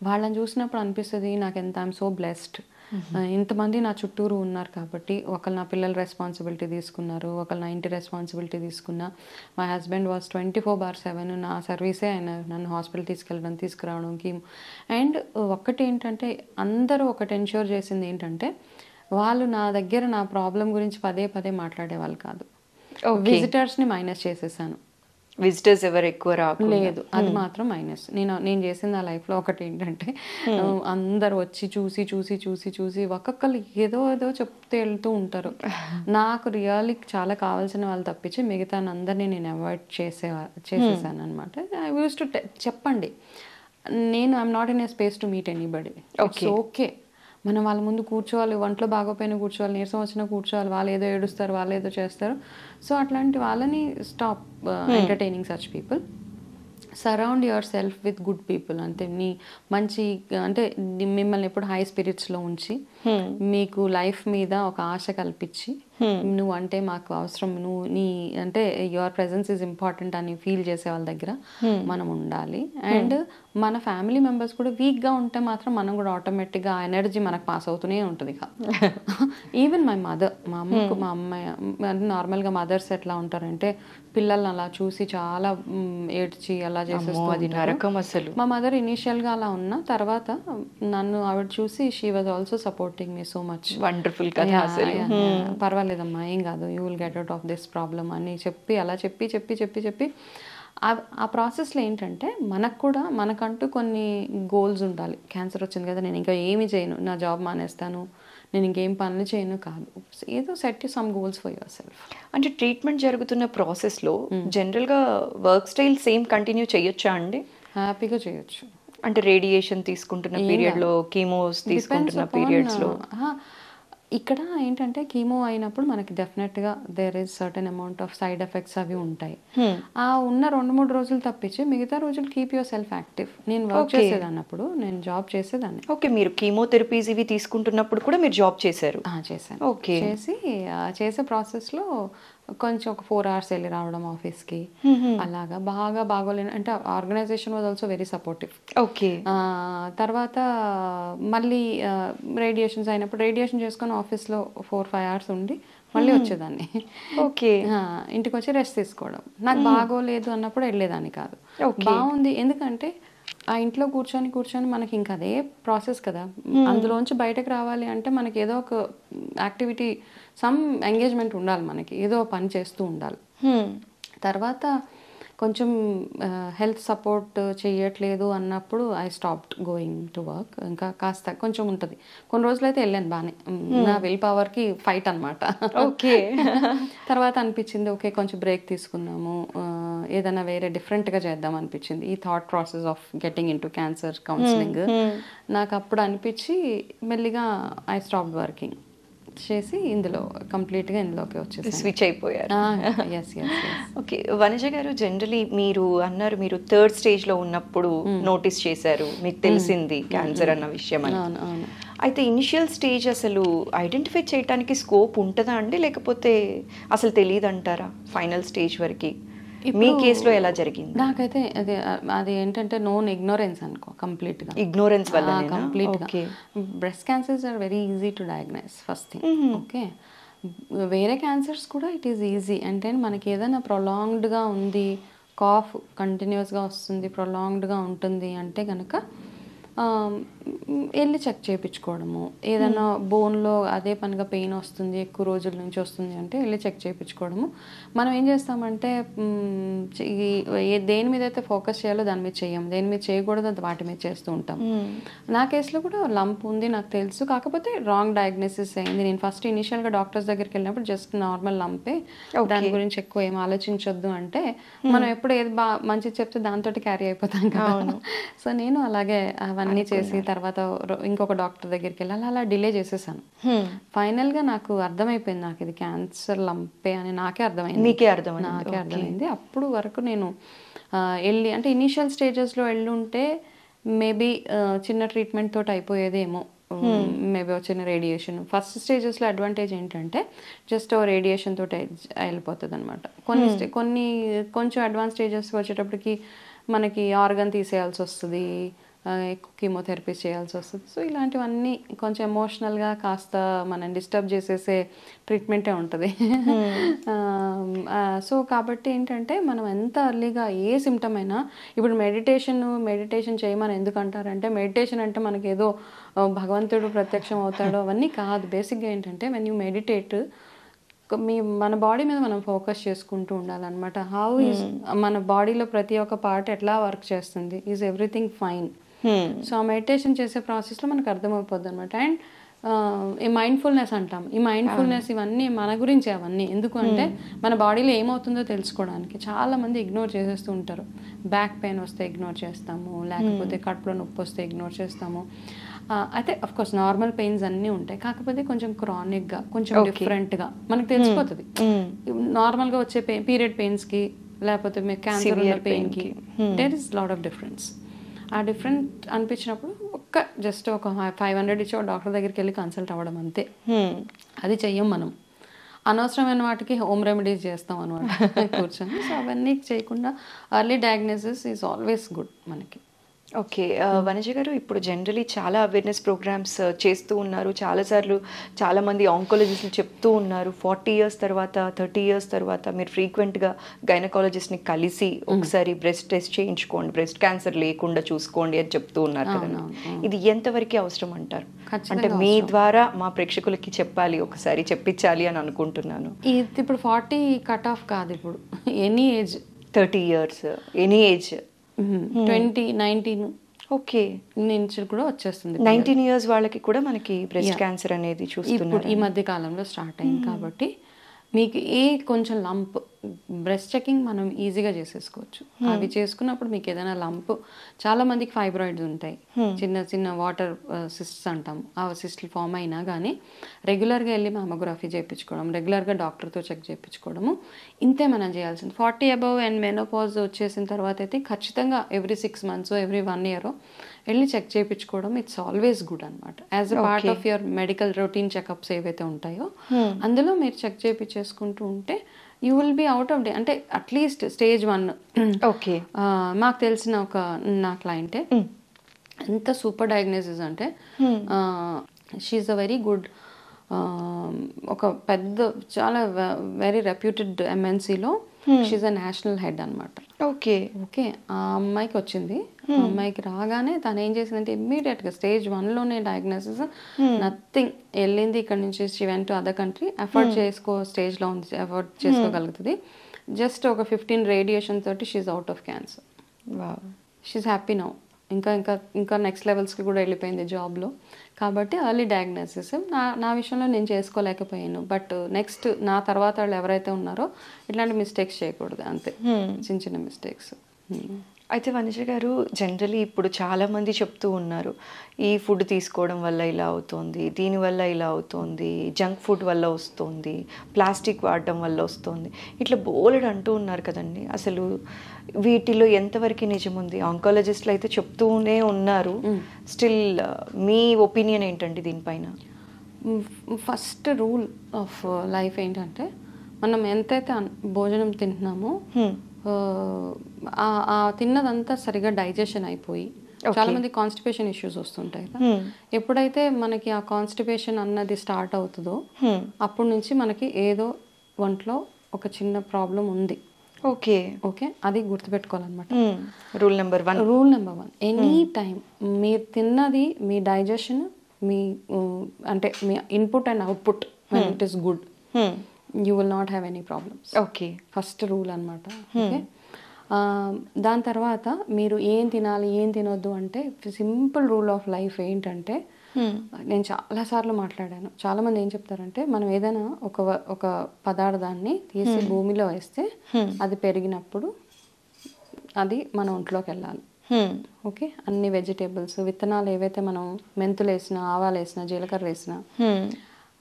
వాళ్ళని చూసినప్పుడు అనిపిస్తుంది నాకు ఎంత ఐఎమ్ సో బ్లెస్డ్, ఇంతమంది నా చుట్టూరు ఉన్నారు కాబట్టి. ఒకళ్ళు నా పిల్లల రెస్పాన్సిబిలిటీ తీసుకున్నారు, ఒకళ్ళు నా ఇంటి రెస్పాన్సిబిలిటీ తీసుకున్నా. మై హస్బెండ్ వాజ్ 24/7 నా సర్వీసే, ఆయన నన్ను హాస్పిటల్ తీసుకెళ్ళడం, తీసుకురావడంకి. అండ్ ఒక్కటి ఏంటంటే, అందరూ ఒకటి ఎన్ష్యూర్ చేసింది ఏంటంటే, వాళ్ళు నా దగ్గర నా ప్రాబ్లం గురించి పదే పదే మాట్లాడేవాళ్ళు కాదు. విజిటర్స్ని మైనస్ చేసేసాను, విజిటర్స్ ఎవరు ఎక్కువ లేదు, అది మాత్రం మైనస్. నేను చేసిన నా లైఫ్లో ఒకటి ఏంటంటే, అందరు వచ్చి చూసి చూసి చూసి చూసి ఒక్కొక్కరు ఏదో ఏదో చెప్తే వెళ్తూ ఉంటారు. నాకు రియల్లీ చాలా కావాల్సిన వాళ్ళు తప్పించి మిగతా అందరినీ నేను అవాయిడ్ చేసేసాను అనమాట. ఐ యూస్ టు చెప్పండి, నేను I'm not in a space to meet anybody. It's okay, మనం వాళ్ళ ముందు కూర్చోవాలి, ఒంట్లో బాగోపోయినా కూర్చోవాలి, నీరసం వచ్చినా కూర్చోవాలి, వాళ్ళు ఏదో ఏడుస్తారు, వాళ్ళు ఏదో చేస్తారు. సో అట్లాంటి వాళ్ళని stop entertaining such people. Surround your self with good people. అంటే మంచి, అంటే మిమ్మల్ని ఎప్పుడు హై స్పిరిట్స్లో ఉంచి మీకు లైఫ్ మీద ఒక ఆశ కల్పించి, నువ్వు అంటే మాకు అవసరం, నువ్వు అంటే యువర్ ప్రెజెన్స్ ఈజ్ ఇంపార్టెంట్ అని ఫీల్ చేసే వాళ్ళ దగ్గర మనం ఉండాలి. అండ్ మన ఫ్యామిలీ మెంబర్స్ కూడా వీక్గా ఉంటే మాత్రం మనం కూడా ఆటోమేటిక్గా ఆ ఎనర్జీ మనకు పాస్ అవుతూనే ఉంటుంది. ఈవెన్ మై మదర్, మా అమ్మకు, మా అమ్మాయి నార్మల్గా మదర్స్ ఎట్లా ఉంటారంటే, పిల్లల్ని అలా చూసి చాలా ఏడ్చి అలా చేసేస్తుంది. మా మదర్ ఇనీషియల్గా అలా ఉన్నా, తర్వాత నన్ను ఆవిడ చూసి she was also supporting me so much. Wonderful, పర్వాలేదమ్మా, ఏం కాదు, you will get out of this problem అని చెప్పి, అలా చెప్పి చెప్పి చెప్పి చెప్పి ఆ ప్రాసెస్లో ఏంటంటే మనకంటూ కొన్ని గోల్స్ ఉండాలి. క్యాన్సర్ వచ్చింది కదా, నేను ఇంకా ఏమి చేయను, నా జాబ్ మానేస్తాను, నేను ఇంకేం పనులు చేయను కాదు. ఏదో set some goals for your self. అంటే ట్రీట్మెంట్ జరుగుతున్న ప్రాసెస్లో జనరల్గా వర్క్ స్టైల్ సేమ్ కంటిన్యూ చేయొచ్చా అండి? హ్యాపీగా చేయొచ్చు. అంటే రేడియేషన్ తీసుకుంటున్న పీరియడ్లో, కీమోస్ తీసుకుంటున్న పీరియడ్స్లో ఇక్కడ ఏంటంటే కీమో అయినప్పుడు మనకి డెఫినెట్గా there is certain amount of side effects అవి ఉంటాయి. ఆ ఉన్న 2-3 రోజులు తప్పించి మిగతా రోజులు కీప్ యువర్ సెల్ఫ్ యాక్టివ్. నేను వర్క్ చేసేదాన్నప్పుడు, నేను జాబ్ చేసేదాన్ని. ఓకే, మీరు కీమోథెరపీస్ ఇవి తీసుకుంటున్నప్పుడు కూడా మీరు జాబ్ చేశారు? చేశాను. ఓకే. చేసే ప్రాసెస్లో కొంచెం ఒక 4 hours వెళ్ళి రావడం ఆఫీస్కి, అలాగా బాగా బాగోలేను అంటే organization was also very supportive. Okay. తర్వాత మళ్ళీ రేడియేషన్స్ అయినప్పుడు రేడియేషన్ చేసుకొని ఆఫీస్లో 4-5 hours ఉండి మళ్ళీ వచ్చేదాన్ని. ఓకే. ఇంటికి వచ్చి రెస్ట్ తీసుకోవడం. నాకు బాగోలేదు అన్నప్పుడు వెళ్ళేదాన్ని కాదు. బాగుంది ఎందుకంటే ఆ ఇంట్లో కూర్చొని మనకి ఇంకా అదే ప్రాసెస్ కదా, అందులోంచి బయటకు రావాలి అంటే మనకి ఏదో ఒక యాక్టివిటీ, సమ్ ఎంగేజ్మెంట్ ఉండాలి, మనకి ఏదో పని చేస్తూ ఉండాలి. తర్వాత కొంచెం హెల్త్ సపోర్ట్ చేయట్లేదు అన్నప్పుడు I stopped going to work. ఇంకా కాస్త కొంచెం ఉంటుంది, కొన్ని రోజులు అయితే వెళ్ళాను బాగానే, నా విల్ పవర్కి ఫైట్ అనమాట. ఓకే. తర్వాత అనిపించింది ఓకే కొంచెం బ్రేక్ తీసుకుందాము, ఏదైనా వేరే డిఫరెంట్గా చేద్దాం అనిపించింది. ఈ thought process of getting in to cancer counselling నాకు అప్పుడు అనిపించి మెల్లిగా ఐ స్టాప్డ్ వర్కింగ్ చేసి కంప్లీట్గా ఇందులోకి వచ్చేసి స్విచ్ అయిపోయారు. ఎస్. ఓకే, వనజ గారు, జనరలీ మీరు అన్నారు మీరు 3rd స్టేజ్లో ఉన్నప్పుడు నోటీస్ చేశారు, మీకు తెలిసింది క్యాన్సర్ అన్న విషయం అని. అయితే ఇనిషియల్ స్టేజ్ అసలు ఐడెంటిఫై చేయడానికి స్కోప్ ఉంటుందా అండి, లేకపోతే అసలు తెలియదు అంటారా ఫైనల్ స్టేజ్ వరకు? మీ కేసులో ఎలా జరిగింది? నాకైతే అది ఏంటంటే నోన్ ఇగ్నోరెన్స్ అనుకో, కంప్లీట్గా ఇగ్నోరెన్స్ వల్ల కంప్లీట్గా. Breast cancers are very easy to diagnose first thing. Okay, వేరే క్యాన్సర్స్ కూడా ఇట్ ఈస్ ఈజీ. అంటే మనకి ఏదైనా ప్రొలాంగ్డ్గా ఉంది, కాఫ్ కంటిన్యూస్గా వస్తుంది, ప్రొలాంగ్డ్గా ఉంటుంది అంటే కనుక వెళ్ళి చెక్ చేయించుకోవడము. ఏదైనా బోన్లో అదే పనిగా పెయిన్ వస్తుంది, ఎక్కువ రోజుల నుంచి వస్తుంది అంటే వెళ్ళి చెక్ చేయించుకోవడము. మనం ఏం చేస్తామంటే దేని మీద అయితే ఫోకస్ చేయాలో దాని మీద చేయం, దేని మీద చేయకూడదు వాటి మీద చేస్తూ ఉంటాం. నా కేసులో కూడా లంప్ ఉంది నాకు తెలుసు, కాకపోతే రాంగ్ డయాగ్నోసిస్ అయింది. నేను ఫస్ట్ ఇనిషియల్గా డాక్టర్స్ దగ్గరికి వెళ్ళినప్పుడు జస్ట్ నార్మల్ లంపే, దాని గురించి ఎక్కువ ఏం ఆలోచించొద్దు అంటే మనం ఎప్పుడు ఏది మంచిది చెప్తే దాంతో క్యారీ అయిపోతాం కదా. సో నేను అలాగే అవన్నీ చేసి తర్వాత ఇంకొక డాక్టర్ దగ్గరికి వెళ్ళి అలా డిలే చేసేసాను. ఫైనల్గా నాకు అర్థమైపోయింది, నాకు ఇది క్యాన్సర్ లంపే అని నాకే అర్థమైంది. అప్పుడు వరకు నేను వెళ్ళి అంటే ఇనీషియల్ స్టేజెస్లో వెళ్ళుంటే మేబీ చిన్న ట్రీట్మెంట్ తోటి అయిపోయేదేమో, మేబీ వచ్చిన రేడియేషన్. ఫస్ట్ స్టేజెస్లో అడ్వాంటేజ్ ఏంటంటే జస్ట్ రేడియేషన్ తోటి వెళ్ళిపోతుంది అనమాట. కొంచెం అడ్వాన్స్ స్టేజెస్కి వచ్చేటప్పటికి మనకి ఆర్గన్ తీసేయాల్సి వస్తుంది, ఎక్కువ కీమోథెరపీ చేయాల్సి వస్తుంది. సో ఇలాంటివన్నీ కొంచెం ఎమోషనల్గా కాస్త మనం డిస్టర్బ్ చేసేసే ట్రీట్మెంటే ఉంటుంది. సో కాబట్టి ఏంటంటే మనం ఎంత అర్లీగా ఏ సిమ్టమ్ అయినా, ఇప్పుడు మెడిటేషన్ చేయమని ఎందుకు అంటారంటే, మెడిటేషన్ అంటే మనకి ఏదో భగవంతుడు ప్రత్యక్షం అవుతాడో అవన్నీ కాదు. బేసిక్గా ఏంటంటే వెన్ యూ మెడిటేట్ మన బాడీ మీద మనం ఫోకస్ చేసుకుంటూ ఉండాలన్నమాట. మన బాడీలో ప్రతి ఒక్క పార్ట్ ఎట్లా వర్క్ చేస్తుంది, ఈజ్ ఎవ్రీథింగ్ ఫైన్. సో ఆ మెడిటేషన్ చేసే ప్రాసెస్లో మనకు అర్థమైపోద్ది అనమాట. అండ్ ఈ మైండ్ఫుల్నెస్ అంటాం, ఈ మైండ్ఫుల్నెస్ ఇవన్నీ మన గురించి, అవన్నీ ఎందుకు అంటే మన బాడీలో ఏమవుతుందో తెలుసుకోవడానికి. చాలామంది ఇగ్నోర్ చేసేస్తూ ఉంటారు. బ్యాక్ పెయిన్ వస్తే ఇగ్నోర్ చేస్తాము, లేకపోతే కడుపులో నొప్పి వస్తే ఇగ్నోర్ చేస్తాము. అయితే అఫ్ కోర్స్ నార్మల్ పెయిన్స్ అన్నీ ఉంటాయి, కాకపోతే కొంచెం క్రానిక్గా కొంచెం డిఫరెంట్గా మనకు తెలిసిపోతుంది. నార్మల్గా వచ్చే పీరియడ్ పెయిన్స్కి లేకపోతే మీకు క్యాన్సర్ ఉన్న పెయిన్కి there is lot of difference. ఆ డిఫరెంట్ అనిపించినప్పుడు జస్ట్ ఒక 500 ఇచ్చి డాక్టర్ దగ్గరికి వెళ్ళి కన్సల్ట్ అవ్వడం అంతే. అది చెయ్యం మనం, అనవసరమైన వాటికి హోమ్ రెమెడీస్ చేస్తాం అనమాట కూర్చొని. సో అవన్నీ చేయకుండా early diagnosis is always good మనకి. ఓకే, వనజ గారు, ఇప్పుడు జనరలీ చాలా అవేర్నెస్ ప్రోగ్రామ్స్ చేస్తూ ఉన్నారు. చాలాసార్లు చాలామంది ఆంకాలజిస్టులు చెప్తూ ఉన్నారు 40 years తర్వాత 30 years తర్వాత మీరు ఫ్రీక్వెంట్గా గైనకాలజిస్ట్ని కలిసి ఒకసారి బ్రెస్ట్ టెస్ట్ చేయించుకోండి, బ్రెస్ట్ క్యాన్సర్ లేకుండా చూసుకోండి అని చెప్తూ ఉన్నారు కదా. ఇది ఎంతవరకు అవసరం అంటారు? అంటే మీ ద్వారా మా ప్రేక్షకులకి చెప్పాలి, ఒకసారి చెప్పించాలి అని అనుకుంటున్నాను. ఇప్పుడు 40 కట్ ఆఫ్ కాదు, ఇప్పుడు any age 30 years, any age? 20, 19 okay, నుంచి కూడా వచ్చేస్తుంది. 19 years వాళ్ళకి కూడా మనకి బ్రెస్ట్ క్యాన్సర్ అనేది చూస్తున్నారు. ఇప్పుడు ఈ మధ్య కాలంలో స్టార్ట్ అయింది కాబట్టి మీకు కొంచెం లంప్, బ్రెస్ట్ చెకింగ్ మనం ఈజీగా చేసేసుకోవచ్చు. అవి చేసుకున్నప్పుడు మీకు ఏదైనా లంప్, చాలా మందికి ఫైబ్రాయిడ్స్ ఉంటాయి, చిన్న చిన్న వాటర్ సిస్ట్స్ అంటాం, ఆ సిస్ట్లు ఫామ్ అయినా కానీ రెగ్యులర్గా వెళ్ళి మామోగ్రఫీ చేయించుకోవడం, రెగ్యులర్గా డాక్టర్తో చెక్ చేయించుకోవడము, ఇంతే మనం చేయాల్సింది. 40 above అండ్ మెనోపాజ్ వచ్చేసిన తర్వాత అయితే ఖచ్చితంగా ఎవ్రీ 6 months, ఎవ్రీ 1 year వెళ్ళి చెక్ చేయించుకోవడం ఇట్స్ ఆల్వేస్ గుడ్ అనమాట. As a part of your medical routine checkups ఏవైతే ఉంటాయో అందులో మీరు చెక్ చేయించేసుకుంటూ ఉంటే you will be out of day. అంటే అట్లీస్ట్ స్టేజ్ 1. ఓకే, మాకు తెలిసిన నా క్లయింటే ఎంత సూపర్ డయాగ్నోసిస్ అంటే షీఈస్ అ వెరీ గుడ్, ఒక పెద్ద చాలా వెరీ రెప్యూటెడ్ ఎంఎన్సీలో షీఈస్ అ నేషనల్ హెడ్ అనమాట. ఓకే ఓకే, ఆ అమ్మాయికి వచ్చింది. ఆ అమ్మాయికి రాగానే తను ఏం చేసిందంటే ఇమ్మీడియట్గా స్టేజ్ 1లోనే డయాగ్నోసిస్, నథింగ్, వెళ్ళింది ఇక్కడ నుంచి she went to other country, effort స్టేజ్లో ఉంది, ఎఫర్ట్ చేసుకోగలుగుతుంది. జస్ట్ ఒక 15 రేడియేషన్ తోటి she is out of cancer. She is happy now. ఇంకా నెక్స్ట్ లెవెల్స్కి కూడా వెళ్ళిపోయింది జాబ్లో. కాబట్టి ఎర్లీ డయాగ్నోసిస్ నా విషయంలో నేను చేసుకోలేకపోయాను. బట్ నెక్స్ట్ నా తర్వాత వాళ్ళు ఎవరైతే ఉన్నారో ఇట్లాంటి మిస్టేక్స్ చేయకూడదు, అంతే, చిన్న చిన్న మిస్టేక్స్. అయితే వనిజ గారు, జనరలీ ఇప్పుడు చాలామంది చెప్తూ ఉన్నారు ఈ ఫుడ్ తీసుకోవడం వల్ల ఇలా అవుతుంది, దీనివల్ల ఇలా అవుతుంది, జంక్ ఫుడ్ వల్ల వస్తుంది, ప్లాస్టిక్ వాడడం వల్ల వస్తుంది, ఇట్లా బోలెడు అంటూ ఉన్నారు కదండి. అసలు వీటిలో ఎంతవరకు నిజం ఉంది? ఆంకాలజిస్టులు అయితే చెప్తూనే ఉన్నారు. స్టిల్ మీ ఒపీనియన్ ఏంటండి దీనిపైన? ఫస్ట్ రూల్ ఆఫ్ లైఫ్ ఏంటంటే మనం ఎంతైతే భోజనం తింటున్నామో తిన్నదంతా సరిగా డైజెషన్ అయిపోయి, చాలా మంది కాన్స్టిపేషన్ ఇష్యూస్ వస్తుంటాయి కదా, ఎప్పుడైతే మనకి ఆ కాన్స్టిపేషన్ అన్నది స్టార్ట్ అవుతుందో అప్పటి నుంచి మనకి ఏదో ఒంట్లో ఒక చిన్న ప్రాబ్లం ఉంది. ఓకే ఓకే, అది గుర్తుపెట్టుకోవాలన్నమాట. రూల్ నెంబర్ 1 ఎనీ టైం మీరు తిన్నది మీ డైజెషన్, మీ అంటే మీ input and output it is good, you will not have any problems. Okay, first rule అనమాట. ఓకే, దాని తర్వాత మీరు ఏం తినాలి ఏం తినొద్దు అంటే సింపుల్ రూల్ ఆఫ్ లైఫ్ ఏంటంటే, నేను చాలాసార్లు మాట్లాడాను, చాలామంది ఏం చెప్తారంటే మనం ఏదైనా ఒక పదార్థాన్ని తీసి భూమిలో వేస్తే అది పెరిగినప్పుడు అది మన ఒంట్లోకి వెళ్ళాలి. ఓకే, అన్ని వెజిటేబుల్స్, విత్తనాలు ఏవైతే మనం మెంతులు వేసినా, ఆవాలు వేసినా, జీలకర్ర వేసినా,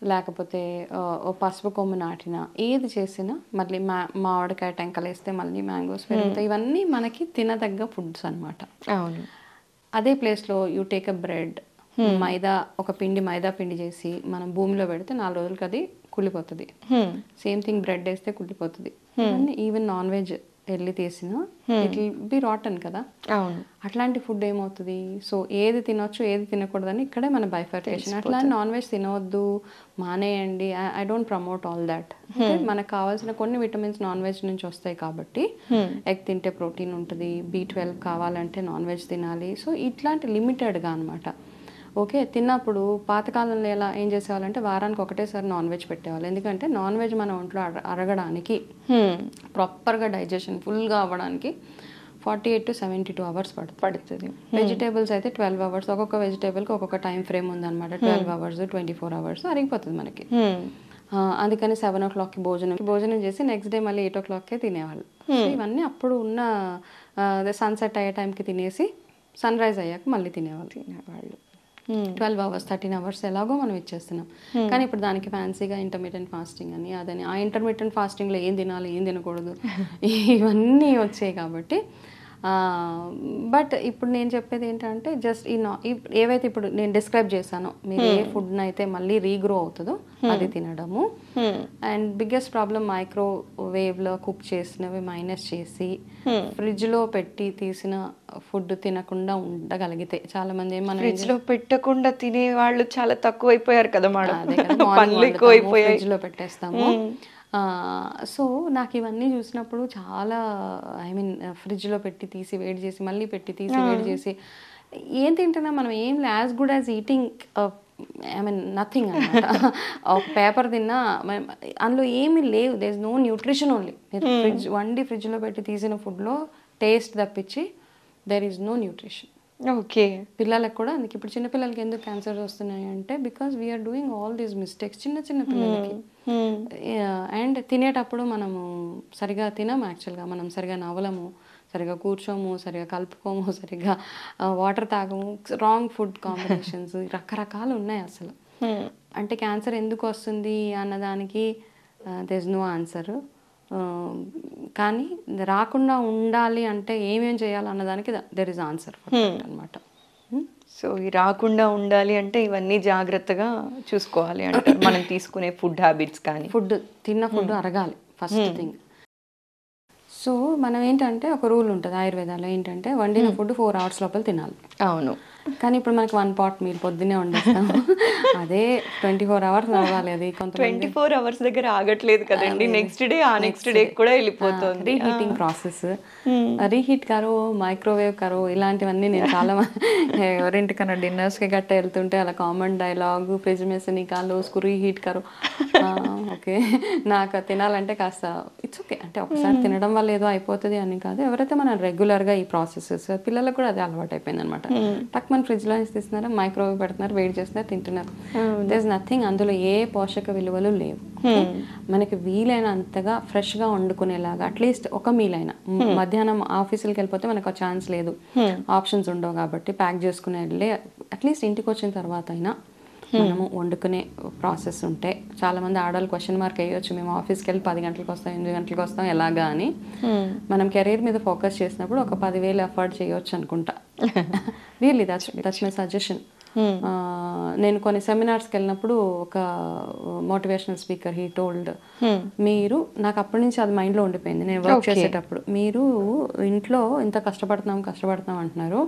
లేకపోతే పసుపు కొమ్ము నాటినా, ఏది చేసినా, మళ్ళీ మామిడికాయ టెంకలు వేస్తే మళ్ళీ మ్యాంగోస్ పెరుగుతాయి, ఇవన్నీ మనకి తినదగ్గ ఫుడ్స్ అనమాట. అవును. అదే ప్లేస్లో యూ టేక్ అ బ్రెడ్, మైదా పిండి చేసి మనం భూమిలో పెడితే 4 రోజులకి అది కుళ్ళిపోతుంది. సేమ్ థింగ్ బ్రెడ్ వేస్తే కుళ్ళిపోతుంది. ఈవెన్ నాన్ వెజ్ వెళ్ళి తీసినా ఇట్ విల్ బి రాటన్ కదా. అవును. అట్లాంటి ఫుడ్ ఏమవుతుంది, సో ఏది తినొచ్చు ఏది తినకూడదని ఇక్కడే మన బైఫర్కేషన్. అట్లా నాన్ వెజ్ తినవద్దు, మానేయండి, I don't promote all that. అంటే మనకు కావాల్సిన కొన్ని విటమిన్స్ నాన్ వెజ్ నుంచి వస్తాయి కాబట్టి, ఎగ్ తింటే ప్రోటీన్ ఉంటుంది, B12 కావాలంటే నాన్ వెజ్ తినాలి. సో ఇట్లాంటి లిమిటెడ్గా అనమాట. ఓకే, తిన్నప్పుడు పాతకాలంలో ఏం చేసేవాళ్ళంటే వారానికి ఒకటేసారి నాన్ వెజ్ పెట్టేవాళ్ళు. ఎందుకంటే నాన్ వెజ్ మన ఒంట్లో అరగడానికి, ప్రాపర్గా డైజెషన్ ఫుల్గా అవ్వడానికి 48 to 72 hours పడుతుంది. వెజిటేబుల్స్ అయితే 12 hours, ఒక్కొక్క వెజిటేబుల్కి ఒక్కొక్క టైం ఫ్రేమ్ ఉందన్నమాట. 12 hours, 24 hours అరిగిపోతుంది మనకి. అందుకని 7 o'clockకి భోజనం చేసి నెక్స్ట్ డే మళ్ళీ 8 o'clockకే తినేవాళ్ళు. సో ఇవన్నీ అప్పుడు ఉన్న సన్సెట్ అయ్యే టైంకి తినేసి సన్ రైజ్ అయ్యాక మళ్ళీ తినేవాళ్ళు. 12 hours, 13 hours ఎలాగో మనం ఇచ్చేస్తున్నాం. కానీ ఇప్పుడు దానికి ఫ్యాన్సీగా ఇంటర్మీడియట్ ఫాస్టింగ్ అని అదని, ఆ ఇంటర్మీడియట్ ఫాస్టింగ్లో ఏం తినాలి ఏం తినకూడదు ఇవన్నీ వచ్చాయి కాబట్టి. బట్ ఇప్పుడు నేను చెప్పేది ఏంటంటే జస్ట్ ఏవైతే ఇప్పుడు నేను డిస్క్రైబ్ చేశానో, మీరు ఏ ఫుడ్ని అయితే మళ్ళీ రీగ్రో అవుతుందో అది తినడము. అండ్ బిగ్గెస్ట్ ప్రాబ్లం మైక్రోవేవ్లో కుక్ చేసినవి మైనస్ చేసి ఫ్రిడ్జ్లో పెట్టి తీసిన ఫుడ్ తినకుండా ఉండగలిగితే, చాలా మంది ఏమన్నా ఫ్రిడ్జ్ లో పెట్టకుండా తినే వాళ్ళు చాలా తక్కువైపోయారు కదా మేడం. ఫ్రిడ్జ్ లో పెట్టేస్తాము. సో నాకు ఇవన్నీ చూసినప్పుడు చాలా ఫ్రిడ్జ్లో పెట్టి తీసి వేడి చేసి మళ్ళీ పెట్టి తీసి వేడి చేసి ఏం తింటున్నా మనం, ఏం as good as eating I mean nothing అనమాట. ఒక పేపర్ తిన్నా అందులో ఏమీ లేవు, there is no nutrition only. Fridge వండి ఫ్రిడ్జ్లో పెట్టి తీసిన ఫుడ్లో టేస్ట్ తప్పించి there is no nutrition. Okay. పిల్లలకు కూడా అందుకే ఇప్పుడు చిన్నపిల్లలకి ఎందుకు క్యాన్సర్ వస్తున్నాయి అంటే because we are doing all these mistakes చిన్న చిన్న పిల్లలకి. అండ్ తినేటప్పుడు మనము సరిగా తినము, యాక్చువల్గా మనం సరిగా నవ్వలము, సరిగా కూర్చోము, సరిగా కలుపుకోము, సరిగా వాటర్ తాగము, రాంగ్ ఫుడ్ కాంబినేషన్స్ రకరకాలు ఉన్నాయి అసలు. అంటే క్యాన్సర్ ఎందుకు వస్తుంది అన్నదానికి దేర్ ఇస్ నో ఆన్సర్. కానీ రాకుండా ఉండాలి అంటే ఏమేం చేయాలి అన్నదానికి దెర్ ఇస్ ఆన్సర్ అనమాట. సో ఈ రాకుండా ఉండాలి అంటే ఇవన్నీ జాగ్రత్తగా చూసుకోవాలి అంటారు. మనం తీసుకునే ఫుడ్ హ్యాబిట్స్ కానీ తిన్న ఫుడ్ అరగాలి ఫస్ట్ థింగ్. సో మనం ఏంటంటే ఒక రూల్ ఉంటుంది ఆయుర్వేదాలో, ఏంటంటే వండిన ఫుడ్ 4 hours లోపల తినాలి. అవును. కానీ ఇప్పుడు మనకి 1 pot మీల్ పొద్దున్నే వండిస్తాము, అదే 24 hours నడవాలి. అది కొంత 24 hours దగ్గర ఆగట్లేదు కదండి, నెక్స్ట్ డే ఆ నెక్స్ట్ డే కూడా వెళ్ళిపోతుంది. రీహీటింగ్ ప్రాసెస్, రీహీట్ కరో, మైక్రోవేవ్ కరో, ఇలాంటివన్నీ నేను చాలా ఎవరింటికన్నా డిన్నర్స్కి గట్ట వెళ్తుంటే అలా కామన్ డైలాగ్, ఫ్రిడ్జ్ में से निकालो उसको రీహీట్ కరో. ఓకే, నాకు తినాలంటే కాస్త ఇట్స్ ఓకే, అంటే ఒకసారి తినడం వల్ల ఏదో అయిపోతుంది అని కాదు. ఎవరైతే మనం రెగ్యులర్గా ఈ ప్రాసెసెస్, పిల్లలకు కూడా అదే అలవాటు అయిపోయింది అనమాట. టక్ మన ఫ్రిడ్జ్లో తీస్తున్నారు, మైక్రోవేవ్ పెడుతున్నారు, వేడి చేస్తున్నారు, తింటున్నారు. దేర్ ఇస్ నథింగ్, అందులో ఏ పోషక విలువలు లేవు. మనకి వీలైనంతగా ఫ్రెష్గా వండుకునేలాగా అట్లీస్ట్ ఒక మీల్ అయినా, మధ్యాహ్నం ఆఫీసులకి వెళ్ళిపోతే మనకు ఛాన్స్ లేదు, ఆప్షన్స్ ఉండవు కాబట్టి ప్యాక్ చేసుకుని వెళ్ళి అట్లీస్ట్ ఇంటికి వచ్చిన తర్వాత అయినా మనము వండుకునే ప్రాసెస్ ఉంటే. చాలా మంది ఆడవాళ్ళు క్వశ్చన్ మార్క్ వేయొచ్చు, మేము ఆఫీస్కి వెళ్ళి 10 గంటలకు వస్తాం, 8 గంటలకు వస్తాం ఎలాగా అని. మనం కెరీర్ మీద ఫోకస్ చేసినప్పుడు ఒక 10,000 అఫోర్డ్ చేయొచ్చు అనుకుంటా. Really that's my suggestion. నేను కొన్ని సెమినార్స్కి వెళ్ళినప్పుడు ఒక మోటివేషనల్ స్పీకర్ హీ టోల్డ్, మీరు, నాకు అప్పటి నుంచి అది మైండ్లో ఉండిపోయింది నేను వర్క్ చేసేటప్పుడు, మీరు ఇంట్లో ఇంత కష్టపడుతున్నాం అంటున్నారు,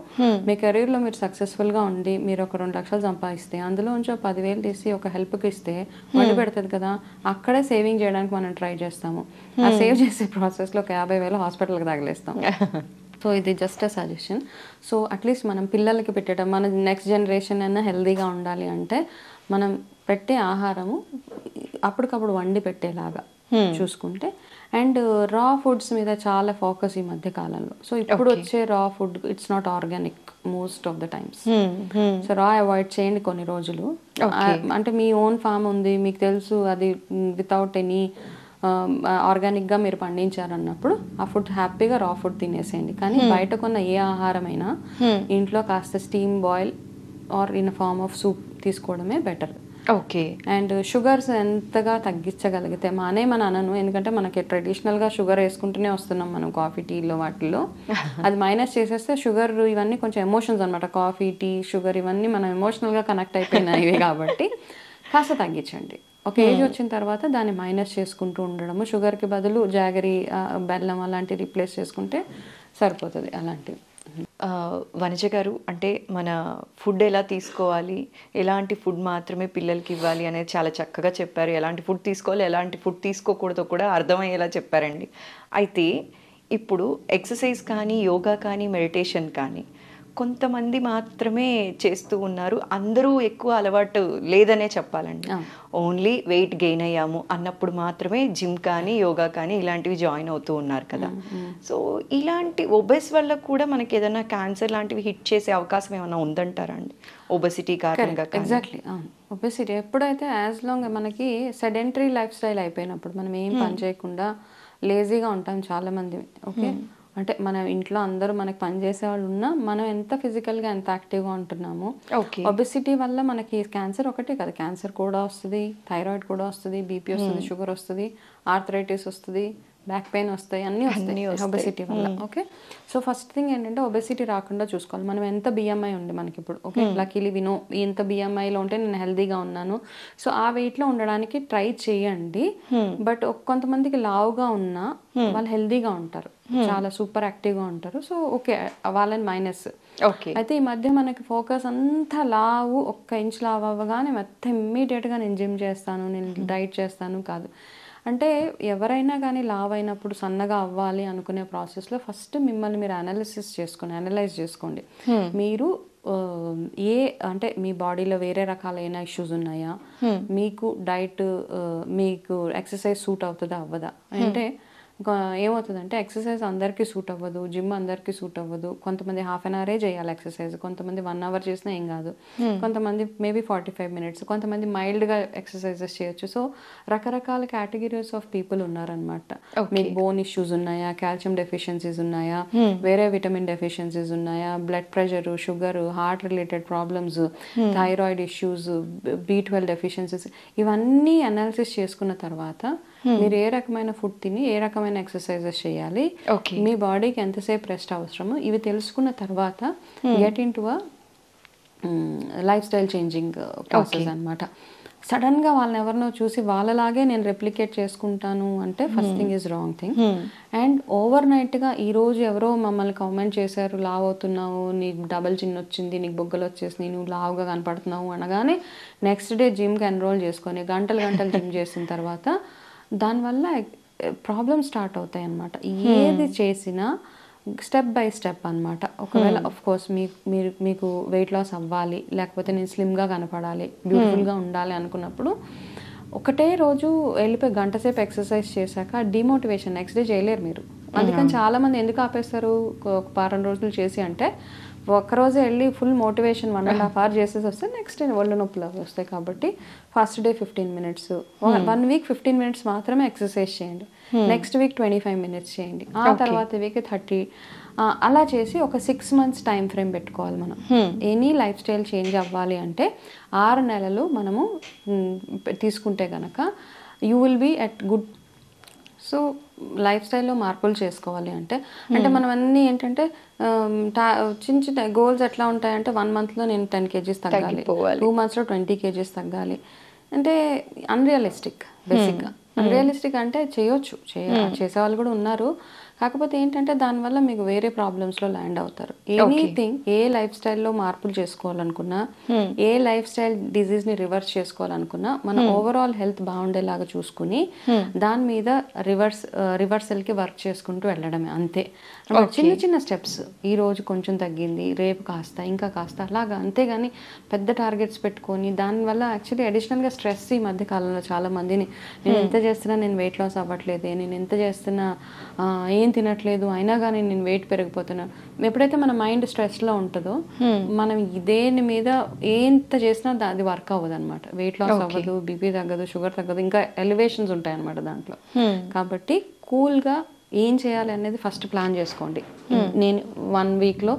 మీ కెరీర్లో మీరు సక్సెస్ఫుల్గా ఉండి మీరు ఒక 2 లక్షలు సంపాదిస్తే అందులో నుంచి 10,000 తీసి ఒక హెల్ప్కి ఇస్తే వండి పెడుతుంది కదా, అక్కడే సేవింగ్ చేయడానికి మనం ట్రై చేస్తాము. ఆ సేవ్ చేసే ప్రాసెస్లో 50,000 హాస్పిటల్కి తగిలేస్తాం. సో ఇది just a suggestion. So at least మనం పిల్లలకి పెట్టడం, మన నెక్స్ట్ జనరేషన్ అయినా హెల్దీగా ఉండాలి అంటే మనం పెట్టే ఆహారము అప్పటికప్పుడు వండి పెట్టేలాగా చూసుకుంటే. అండ్ రా ఫుడ్స్ మీద చాలా ఫోకస్ ఈ మధ్య కాలంలో. సో ఇప్పుడు వచ్చే రా food it's not organic most of the times. So రా అవాయిడ్ చేయండి కొన్ని రోజులు. అంటే మీ ఓన్ ఫామ్ ఉంది, మీకు తెలుసు, అది వితౌట్ ఎనీ ఆర్గానిక్గా మీరు పండించారన్నప్పుడు ఆ ఫుడ్ హ్యాపీగా రా ఫుడ్ తినేసేయండి. కానీ బయట కొన్న ఏ ఆహారమైనా ఇంట్లో కాస్త steam boil or in form of soup తీసుకోవడమే బెటర్. ఓకే. అండ్ షుగర్స్ ఎంతగా తగ్గించగలిగితే మన అనను, ఎందుకంటే మనకి ట్రెడిషనల్గా షుగర్ వేసుకుంటూనే వస్తున్నాం మనం కాఫీ టీలో వాటిల్లో. అది మైనస్ చేసేస్తే షుగర్ ఇవన్నీ కొంచెం ఎమోషన్స్ అనమాట. కాఫీ, టీ, షుగర్ ఇవన్నీ మనం ఎమోషనల్గా కనెక్ట్ అయిపోయినవి కాబట్టి కాస్త తగ్గించండి. ఒక ఏజ్ వచ్చిన తర్వాత దాన్ని మైనస్ చేసుకుంటూ ఉండడము, షుగర్కి బదులు జాగరీ, బెల్లం అలాంటివి రీప్లేస్ చేసుకుంటే సరిపోతుంది. అలాంటివి. వనజ గారు, అంటే మన ఫుడ్ ఎలా తీసుకోవాలి, ఎలాంటి ఫుడ్ మాత్రమే పిల్లలకి ఇవ్వాలి అనేది చాలా చక్కగా చెప్పారు. ఎలాంటి ఫుడ్ తీసుకోవాలి, ఎలాంటి ఫుడ్ తీసుకోకూడదో కూడా అర్థమయ్యేలా చెప్పారండి. అయితే ఇప్పుడు ఎక్సర్సైజ్ కానీ, యోగా కానీ, మెడిటేషన్ కానీ కొంతమంది మాత్రమే చేస్తూ ఉన్నారు. అందరూ ఎక్కువ అలవాటు లేదనే చెప్పాలండి. ఓన్లీ వెయిట్ గెయిన్ అయ్యాము అన్నప్పుడు మాత్రమే జిమ్ కానీ, యోగా కానీ ఇలాంటివి జాయిన్ అవుతూ ఉన్నారు కదా. సో ఇలాంటి ఒబెస్ వల్ల కూడా మనకి ఏదైనా క్యాన్సర్ లాంటివి హిట్ చేసే అవకాశం ఏమైనా ఉందంటారా అండి, ఒబెసిటీ కారణంగా? ఎగ్జాక్ట్లీ. ఒబెసిటీ ఎప్పుడైతే యాజ్ లాంగ్ మనకి సెడెంటరీ లైఫ్ స్టైల్ అయిపోయినప్పుడు, మనం ఏం పని చేయకుండా లేజీగా ఉంటాం చాలామంది. ఓకే, అంటే మన ఇంట్లో అందరూ మనకి పని చేసే వాళ్ళు ఉన్నా మనం ఎంత ఫిజికల్గా ఎంత యాక్టివ్గా ఉంటున్నాము. ఒబెసిటీ వల్ల మనకి క్యాన్సర్ ఒకటే కదా, క్యాన్సర్ కూడా వస్తుంది, థైరాయిడ్ కూడా వస్తుంది, బీపీ వస్తుంది, షుగర్ వస్తుంది, ఆర్థరైటిస్ వస్తుంది, బ్యాక్ పెయిన్ వస్తాయి, అన్నీ వస్తాయి ఒబెసిటీ వల్ల. ఓకే, సో ఫస్ట్ థింగ్ ఏంటంటే ఒబెసిటీ రాకుండా చూసుకోవాలి. మనం ఎంత బిఎంఐ ఉంది మనకి ఇప్పుడు, ఓకే, లక్కీలీ వినో ఇంత బిఎంఐలో ఉంటే నేను హెల్దీగా ఉన్నాను, సో ఆ వెయిట్లో ఉండడానికి ట్రై చేయండి. బట్ కొంతమందికి లావుగా ఉన్నా వాళ్ళు హెల్దీగా ఉంటారు, చాలా సూపర్ యాక్టివ్గా ఉంటారు. సో ఓకే, వాళ్ళని మైనస్. అయితే ఈ మధ్య మనకి ఫోకస్ అంతా లావు, 1 ఇంచ్ లావు అవ్వగానే మొత్తం ఇమ్మీడియట్గా నేను జిమ్ చేస్తాను, నేను డైట్ చేస్తాను కాదు. అంటే ఎవరైనా కానీ లావ్ అయినప్పుడు సన్నగా అవ్వాలి అనుకునే ప్రాసెస్లో ఫస్ట్ మిమ్మల్ని మీరు అనలైజ్ చేసుకోండి. మీరు ఆ, ఏ అంటే మీ బాడీలో వేరే రకాలైన ఇష్యూస్ ఉన్నాయా, మీకు డైట్ మీకు ఎక్సర్సైజ్ సూట్ అవుతుందా అవ్వదా అంటే ఏమవుతుందంటే ఎక్సర్సైజ్ అందరికీ సూట్ అవ్వదు, జిమ్ అందరికీ సూట్ అవ్వదు. కొంతమంది హాఫ్ అన్ అవరే చేయాలి ఎక్సర్సైజ్, కొంతమంది 1 అవర్ చేసినా ఏం కాదు, కొంతమంది మేబీ 45 మినిట్స్, కొంతమంది మైల్డ్గా ఎక్సర్సైజెస్ చేయొచ్చు. సో రకరకాల కేటగిరీస్ ఆఫ్ పీపుల్ ఉన్నారనమాట. మీకు బోన్ ఇష్యూస్ ఉన్నాయా, కాల్షియం డెఫిషియన్సీస్ ఉన్నాయా, వేరే విటమిన్ డెఫిషియన్సీస్ ఉన్నాయా, blood pressure, sugar, heart related problems, thyroid issues, B12 deficiencies, ఇవన్నీ అనాలిసిస్ చేసుకున్న తర్వాత మీరు ఏ రకమైన ఫుడ్ తిని ఏ రకమైన ఎక్సర్సైజెస్ చేయాలి, మీ బాడీకి ఎంతసేపు రెస్ట్ అవసరము, ఇవి తెలుసుకున్న తర్వాత get in to life style changing process అనమాట. సడన్గా వాళ్ళని ఎవరినో చూసి వాళ్ళలాగే నేను రెప్లికేట్ చేసుకుంటాను అంటే first thing is wrong thing. And over నైట్గా ఈరోజు ఎవరో మమ్మల్ని కామెంట్ చేశారు, లావ్ అవుతున్నావు, నీకు డబల్ చిన్ వచ్చింది, నీకు బొగ్గలు వచ్చేసినాయి, నువ్వు లావుగా కనపడుతున్నావు అనగానే నెక్స్ట్ డే జిమ్కి ఎన్రోల్ చేసుకొని గంటలు గంటలు జిమ్ చేసిన తర్వాత దానివల్ల ప్రాబ్లమ్స్ స్టార్ట్ అవుతాయి అన్నమాట. ఏది చేసినా స్టెప్ బై స్టెప్ అనమాట. ఒకవేళ ఆఫ్ కోర్స్ మీకు వెయిట్ లాస్ అవ్వాలి, లేకపోతే నేను స్లిమ్గా కనపడాలి, బ్యూటిఫుల్గా ఉండాలి అనుకున్నప్పుడు ఒకటే రోజు వెళ్ళిపోయి గంట సేపు ఎక్సర్సైజ్ చేశాక డిమోటివేషన్ నెక్స్ట్ డే చేయలేరు మీరు. అందుకని చాలామంది ఎందుకు ఆపేస్తారు ఒక వారం రోజులు చేసి అంటే, ఒక్కరోజే వెళ్ళి ఫుల్ మోటివేషన్ 1.5 hours చేసేసి వస్తే నెక్స్ట్ డే ఒళ్ళు నొప్పులు అవి వస్తాయి. కాబట్టి first day 15 minutes, 1 week 15 minutes మాత్రమే ఎక్సర్సైజ్ చేయండి, నెక్స్ట్ వీక్ 25 minutes చేయండి, ఆ తర్వాత వీక్ 30, అలా చేసి ఒక 6 months టైం ఫ్రేమ్ పెట్టుకోవాలి మనం. ఎనీ లైఫ్ స్టైల్ చేంజ్ అవ్వాలి అంటే 6 నెలలు మనము తీసుకుంటే కనుక you will be at good. So life స్టైల్లో మార్పులు చేసుకోవాలి అంటే మనం అన్నీ ఏంటంటే చిన్న చిన్న గోల్స్ ఎట్లా ఉంటాయంటే 1 monthలో నేను 10 kgs తగ్గాలి, 2 monthsలో 20 kgs తగ్గాలి అంటే అన్రియలిస్టిక్. బేసిక్గా అన్రియలిస్టిక్ అంటే చేయొచ్చు, చేసేవాళ్ళు కూడా ఉన్నారు. కాకపోతే ఏంటంటే దానివల్ల మీకు వేరే ప్రాబ్లమ్స్లో ల్యాండ్ అవుతారు. ఎనీథింగ్, ఏ లైఫ్ స్టైల్లో మార్పులు చేసుకోవాలనుకున్నా, ఏ లైఫ్ స్టైల్ డిజీజ్ని రివర్స్ చేసుకోవాలనుకున్నా మన ఓవరాల్ హెల్త్ బాగుండేలాగా చూసుకుని దాని మీద రివర్సల్కి వర్క్ చేసుకుంటూ వెళ్ళడమే అంతే. చిన్న చిన్న స్టెప్స్, ఈ రోజు కొంచెం తగ్గింది, రేపు కాస్త, ఇంకా కాస్త, అలాగా. అంతేగాని పెద్ద టార్గెట్స్ పెట్టుకొని దానివల్ల యాక్చువల్లీ అడిషనల్గా స్ట్రెస్ ఈ మధ్య కాలంలో చాలా మందిని, నేను ఎంత చేస్తున్నా నేను వెయిట్ లాస్ అవ్వట్లేదే, నేను ఎంత చేస్తున్నా ఏం తినట్లేదు అయినా కానీ నేను వెయిట్ పెరిగిపోతున్నాను. ఎప్పుడైతే మన మైండ్ స్ట్రెస్లో ఉంటుందో మనం దేని మీద ఎంత చేసినా అది వర్క్ అవ్వదు అనమాట. వెయిట్ లాస్ అవ్వదు, బీపీ తగ్గదు, షుగర్ తగ్గదు, ఇంకా ఎలివేషన్స్ ఉంటాయి అనమాట దాంట్లో. కాబట్టి కూల్గా ఏం చేయాలి అనేది ఫస్ట్ ప్లాన్ చేసుకోండి. నేను 1 weekలో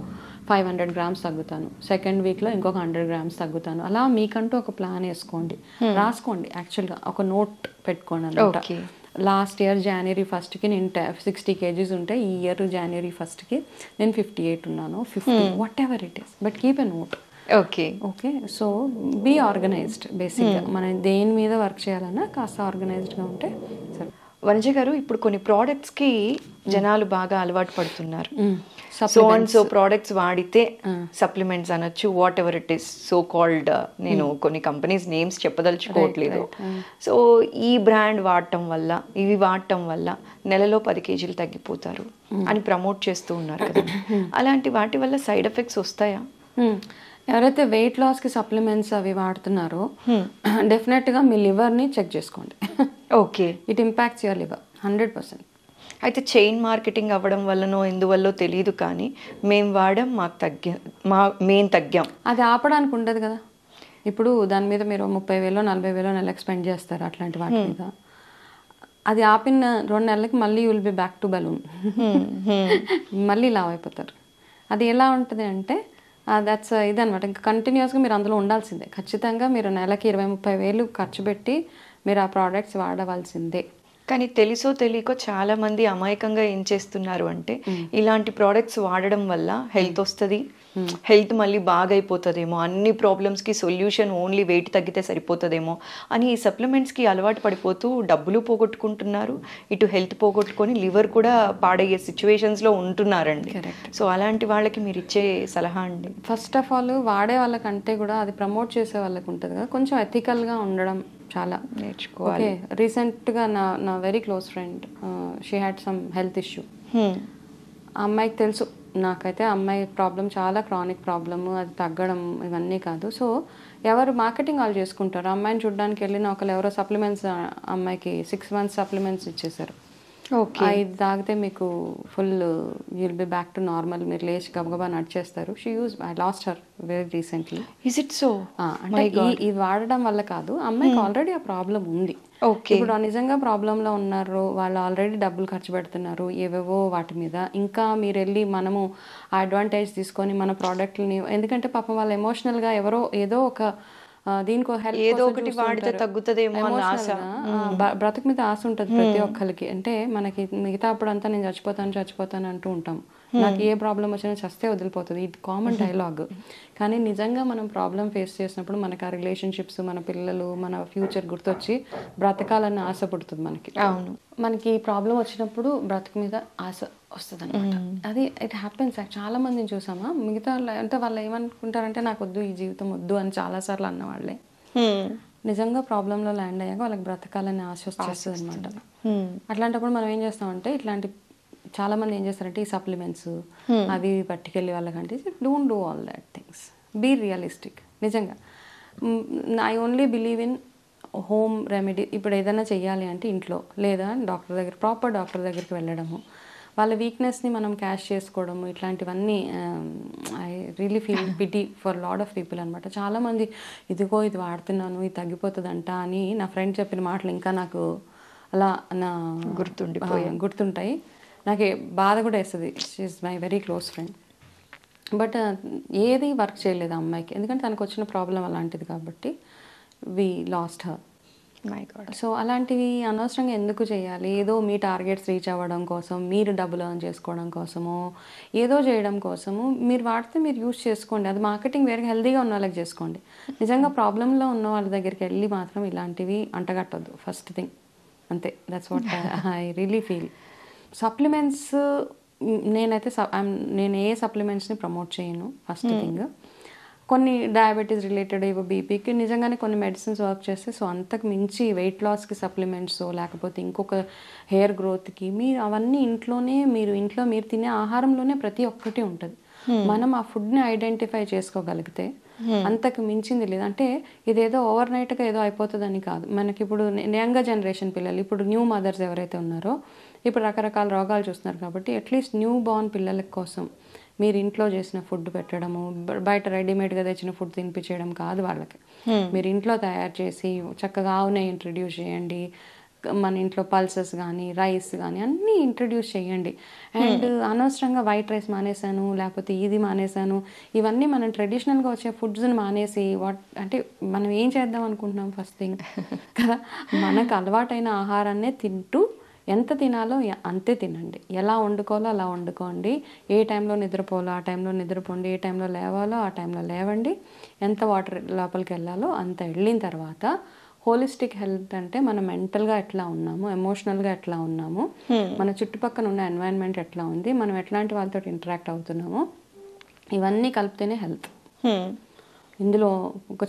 500 grams తగ్గుతాను, సెకండ్ వీక్లో ఇంకొక 100 grams తగ్గుతాను, అలా మీకంటూ ఒక ప్లాన్ వేసుకోండి, రాసుకోండి. యాక్చువల్గా ఒక నోట్ పెట్టుకోండి అనమాట. లాస్ట్ ఇయర్ January 1st నేను 60 kgs ఉంటే ఈ ఇయర్ January 1st నేను 58 ఉన్నాను, 50, whatever it is, but keep a note. Okay. So be organised. బేసిక్గా మనం దేని మీద వర్క్ చేయాలన్నా కాస్త ఆర్గనైజ్డ్గా ఉంటే సరే. వనజ గారు, ఇప్పుడు కొన్ని ప్రోడక్ట్స్కి జనాలు బాగా అలవాటు పడుతున్నారు. సో అండ్ సో ప్రోడక్ట్స్ వాడితే సప్లిమెంట్స్ అనొచ్చు, what ever it is so called. నేను కొన్ని కంపెనీస్ నేమ్స్ చెప్పదలుచుకోవట్లేదు. సో ఈ బ్రాండ్ వాడటం వల్ల, ఇవి వాడటం వల్ల నెలలో 10 kgs తగ్గిపోతారు అని ప్రమోట్ చేస్తూ ఉన్నారు కదా. అలాంటి వాటి వల్ల సైడ్ ఎఫెక్ట్స్ వస్తాయా? ఎవరైతే వెయిట్ లాస్కి సప్లిమెంట్స్ అవి వాడుతున్నారో డెఫినెట్గా మీ లివర్ని చెక్ చేసుకోండి. Okay. It impacts your liver 100%. అయితే చైన్ మార్కెటింగ్ అవ్వడం వల్లనో ఎందువల్లో తెలియదు కానీ మేము వాడాం, మేము తగ్గాం, అది ఆపడానికి ఉండదు కదా. ఇప్పుడు దాని మీద మీరు 30,000 40,000 నెలకు స్పెండ్ చేస్తారు అట్లాంటి వాటి మీద. అది ఆపిన 2 నెలలకి మళ్ళీ will be back to balloon, మళ్ళీ లావ్ అయిపోతారు. అది ఎలా ఉంటుంది అంటే దట్స్ ఇదనమాట. ఇంకా కంటిన్యూస్గా మీరు అందులో ఉండాల్సిందే. ఖచ్చితంగా మీరు నెలకి 20-30,000 ఖర్చు పెట్టి మీరు ఆ ప్రోడక్ట్స్ వాడవలసిందే. కానీ తెలుసో తెలియకో చాలా మంది అమాయకంగా ఏం చేస్తున్నారు అంటే, ఇలాంటి ప్రోడక్ట్స్ వాడడం వల్ల హెల్త్ వస్తుంది, హెల్త్ మళ్ళీ బాగా అయిపోతుందేమో, అన్ని ప్రాబ్లమ్స్కి సొల్యూషన్ ఓన్లీ వెయిట్ తగ్గితే సరిపోతుందేమో అని ఈ సప్లిమెంట్స్కి అలవాటు పడిపోతూ డబ్బులు పోగొట్టుకుంటున్నారు, ఇటు హెల్త్ పోగొట్టుకొని లివర్ కూడా పాడయ్యే సిచ్యువేషన్స్లో ఉంటున్నారండి. సో అలాంటి వాళ్ళకి మీరు ఇచ్చే సలహా అండి? ఫస్ట్ ఆఫ్ ఆల్ వాడే వాళ్ళకంటే కూడా అది ప్రమోట్ చేసే వాళ్ళకి ఉంటుంది కదా, కొంచెం ఎథికల్గా ఉండడం చాలా నేర్చుకోవాలి. రీసెంట్గా నా very close friend, she had some health issue. ఆ అమ్మాయికి తెలుసు నాకైతే అమ్మాయి ప్రాబ్లం చాలా క్రానిక్ ప్రాబ్లమ్, అది తగ్గడం ఇవన్నీ కాదు. సో ఎవరు మార్కెటింగ్ వాళ్ళు చేసుకుంటారు. అమ్మాయిని చూడడానికి వెళ్ళిన ఒకళ్ళు ఎవరో సప్లిమెంట్స్, అమ్మాయికి 6 months సప్లిమెంట్స్ ఇచ్చేసారు. ఓకే. ఇది తాగితే మీకు full you'll be back to normal, మీరు లేచి గబగబా నడిచేస్తారు. I lost her very recently. Is it so? అంటే ఇది వాడడం వల్ల కాదు, అమ్మాయికి ఆల్రెడీ ఆ ప్రాబ్లం ఉంది. ఓకే. ఇప్పుడు నిజంగా ప్రాబ్లంలో ఉన్నారు, వాళ్ళు ఆల్రెడీ డబ్బులు ఖర్చు పెడుతున్నారు ఏవేవో వాటి మీద. ఇంకా మీరు వెళ్ళి మనము ఆ అడ్వాంటేజ్ తీసుకొని మన ప్రోడక్ట్ని, ఎందుకంటే పాపం వాళ్ళు ఎమోషనల్గా ఎవరో ఏదో ఒక దీనికో హెల్ప్ ఏదో ఒకటి వాడితే తగ్గుతుందేమో అన్న ఆశ, బ్రతుకు మీద ఆశ ఉంటుంది ప్రతి ఒక్కరికి. అంటే మనకి మిగతా అప్పుడంతా నేను చచ్చిపోతాను అంటూ ఉంటాం. నాకు ఏ ప్రాబ్లం వచ్చినా చస్తే వదిలిపోతుంది, ఇది కామన్ డైలాగ్. కానీ నిజంగా మనం ప్రాబ్లం ఫేస్ చేసినప్పుడు మనకి ఆ రిలేషన్షిప్స్, మన పిల్లలు, మన ఫ్యూచర్ గుర్తొచ్చి బ్రతకాలన్న ఆశ పుడుతుంది మనకి. అవును. మనకి ప్రాబ్లం వచ్చినప్పుడు బ్రతుకు మీద ఆశ వస్తుంది అనమాట. అది ఇట్ హ్యాపెన్స్. చాలా మందిని చూసామా, మిగతా అంటే వాళ్ళు ఏమనుకుంటారంటే నాకు వద్దు, ఈ జీవితం వద్దు అని చాలాసార్లు అన్నవాళ్ళే నిజంగా ప్రాబ్లంలో ల్యాండ్ అయ్యాక వాళ్ళకి బ్రతకాలని ఆశ వచ్చేస్తుంది అనమాట. అట్లాంటప్పుడు మనం ఏం చేస్తామంటే, ఇట్లాంటి చాలా మంది ఏం చేస్తారంటే ఈ సప్లిమెంట్స్ అవి పట్టుకెళ్ళి వాళ్ళకంటే don't do all that things, be realistic. నిజంగా I only believe in home remedy. ఇప్పుడు ఏదైనా చెయ్యాలి అంటే ఇంట్లో, లేదా డాక్టర్ దగ్గర, ప్రాపర్ డాక్టర్ దగ్గరికి వెళ్ళడము, వాళ్ళ వీక్నెస్ని మనం క్యాష్ చేసుకోవడము, ఇట్లాంటివన్నీ I really feel pity for lot of people అనమాట. చాలామంది ఇదిగో ఇది వాడుతున్నాను, ఇది తగ్గిపోతుందంట అని నా ఫ్రెండ్ చెప్పిన మాటలు ఇంకా నాకు అలా నా గుర్తుంటాయి. నాకు బాధ కూడా వేస్తుంది. She's my very close friend. But ఏది వర్క్ చేయలేదు ఆ అమ్మాయికి, ఎందుకంటే తనకు వచ్చిన ప్రాబ్లం అలాంటిది కాబట్టి we lost her. My God. So అలాంటివి అనవసరంగా ఎందుకు చేయాలి? ఏదో మీ టార్గెట్స్ రీచ్ అవ్వడం కోసం, మీరు డబ్బులు ఎర్న్ చేసుకోవడం కోసమో, ఏదో చేయడం కోసము మీరు వాడితే మీరు యూజ్ చేసుకోండి. అది మార్కెటింగ్ వేరే హెల్తీగా ఉన్న వాళ్ళకి చేసుకోండి. నిజంగా ప్రాబ్లంలో ఉన్న వాళ్ళ దగ్గరికి వెళ్ళి మాత్రం ఇలాంటివి అంటగట్టద్దు, ఫస్ట్ థింగ్. అంతే, that's what I really feel. Supplements నేనైతే నేను ఏ సప్లిమెంట్స్ని ప్రమోట్ చేయను. ఫస్ట్ థింగ్, కొన్ని డయాబెటీస్ రిలేటెడ్ ఏవో బీపీకి నిజంగానే కొన్ని మెడిసిన్స్ వర్క్ చేస్తే, సో అంతకు మించి వెయిట్ లాస్కి సప్లిమెంట్స్, లేకపోతే ఇంకొక హెయిర్ గ్రోత్కి, మీరు అవన్నీ మీరు ఇంట్లో మీరు తినే ఆహారంలోనే ప్రతి ఒక్కటి ఉంటుంది. మనం ఆ ఫుడ్ని ఐడెంటిఫై చేసుకోగలిగితే అంతకు మించింది లేదు. అంటే ఇదేదో ఓవర్ నైట్గా ఏదో అయిపోతుందని కాదు. మనకి ఇప్పుడు యంగర్ జనరేషన్ పిల్లలు, ఇప్పుడు న్యూ మదర్స్ ఎవరైతే ఉన్నారో, ఇప్పుడు రకరకాల రోగాలు చూస్తున్నారు కాబట్టి అట్లీస్ట్ న్యూ బార్న్ పిల్లల కోసం మీరు ఇంట్లో చేసిన ఫుడ్ పెట్టడము, బయట రెడీమేడ్గా తెచ్చిన ఫుడ్ తినిపించడం కాదు వాళ్ళకి. మీరు ఇంట్లో తయారు చేసి చక్కగా ఆవునే ఇంట్రడ్యూస్ చేయండి. మన ఇంట్లో పల్సెస్ కానీ రైస్ కానీ అన్నీ ఇంట్రడ్యూస్ చేయండి. అండ్ అనవసరంగా వైట్ రైస్ మానేశాను, లేకపోతే ఇది మానేశాను, ఇవన్నీ మనం ట్రెడిషనల్గా వచ్చే ఫుడ్స్ని మానేసి అంటే మనం ఏం చేద్దాం అనుకుంటున్నాం? ఫస్ట్ థింగ్ కదా, మనకు అలవాటైన ఆహారాన్నే తింటూ ఎంత తినాలో అంతే తినండి. ఎలా వండుకోవాలో అలా వండుకోండి. ఏ టైంలో నిద్రపోవాలో ఆ టైంలో నిద్రపోండి. ఏ టైంలో లేవాలో ఆ టైంలో లేవండి. ఎంత వాటర్ లోపలికి వెళ్ళాలో అంత వెళ్ళిన తర్వాత హోలిస్టిక్ హెల్త్ అంటే మనం మెంటల్గా ఎట్లా ఉన్నాము, ఎమోషనల్గా ఎట్లా ఉన్నాము, మన చుట్టుపక్కల ఉన్న ఎన్వైరన్మెంట్ ఎట్లా ఉంది, మనం ఎట్లాంటి వాళ్ళతో ఇంటరాక్ట్ అవుతున్నామో, ఇవన్నీ కలిపితేనే హెల్త్. ఇందులో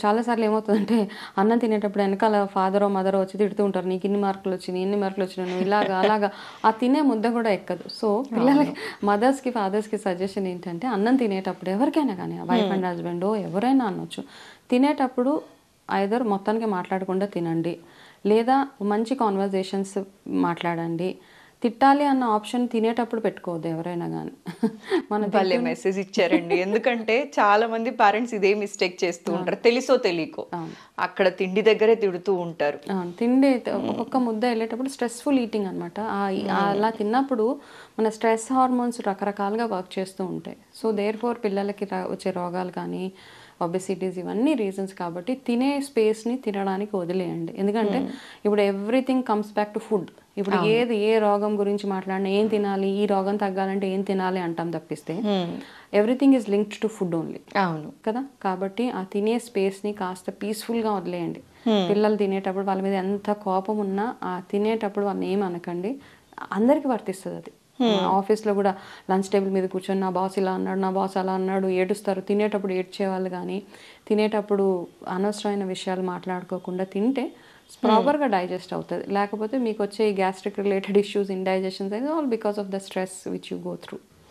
చాలాసార్లు ఏమవుతుందంటే అన్నం తినేటప్పుడు వెనకాల ఫాదరో మదరో వచ్చి తిడుతూ ఉంటారు, నీకు ఇన్ని మార్కులు వచ్చినాయి, ఇన్ని మార్కులు వచ్చినాయి, నువ్వు ఇలాగా అలాగా. ఆ తినే ముద్ద కూడా ఎక్కదు. సో పిల్లలకి, మదర్స్కి ఫాదర్స్కి సజెషన్ ఏంటంటే, అన్నం తినేటప్పుడు ఎవరికైనా కానీ, వైఫ్ అండ్ హస్బెండ్ ఎవరైనా అనొచ్చు, తినేటప్పుడు ఐదర్ మొత్తానికి మాట్లాడకుండా తినండి, లేదా మంచి కాన్వర్జేషన్స్ మాట్లాడండి. తిట్టాలి అన్న ఆప్షన్ తినేటప్పుడు పెట్టుకోవద్దు ఎవరైనా కానీ. మన భలే మెసేజ్ ఇచ్చారండి. ఎందుకంటే చాలా మంది పేరెంట్స్ ఇదే మిస్టేక్ చేస్తూ ఉంటారు, తెలుసో తెలియకో. అక్కడ తిండి దగ్గరే తిడుతూ ఉంటారు. తిండి ఒక్కొక్క ముద్ద వెళ్ళేటప్పుడు స్ట్రెస్ఫుల్ ఈటింగ్ అనమాట. అలా తిన్నప్పుడు మన స్ట్రెస్ హార్మోన్స్ రకరకాలుగా వర్క్ చేస్తూ ఉంటాయి. సో దేర్ ఫోర్ పిల్లలకి వచ్చే రోగాలు కానీ ఒబెసిటీస్ ఇవన్నీ రీజన్స్. కాబట్టి తినే స్పేస్ని తినడానికి వదిలేయండి. ఎందుకంటే ఇప్పుడు everything comes back to food. ఇప్పుడు ఏ రోగం గురించి మాట్లాడినా ఏం తినాలి, ఈ రోగం తగ్గాలంటే ఏం తినాలి అంటాం తప్పిస్తే everything is linked to food only. అవును కదా. కాబట్టి ఆ తినే స్పేస్ని కాస్త పీస్ఫుల్గా వదిలేయండి. పిల్లలు తినేటప్పుడు వాళ్ళ మీద ఎంత కోపం ఉన్నా ఆ తినేటప్పుడు వాళ్ళని ఏమి అనకండి. అందరికీ వర్తిస్తుంది అది. ఆఫీస్లో కూడా లంచ్ టేబుల్ మీద కూర్చొని నా బాస్ ఇలా అన్నాడు, నా బాస్ అలా అన్నాడు, ఏడుస్తారు. తినేటప్పుడు ఏడ్చేవాళ్ళు కానీ, తినేటప్పుడు అనవసరమైన విషయాలు మాట్లాడుకోకుండా తింటే ప్రాపర్గా డైజెస్ట్ అవుతుంది. లేకపోతే మీకు వచ్చే gastric related issues, indigestions, all because of the stress which you go through.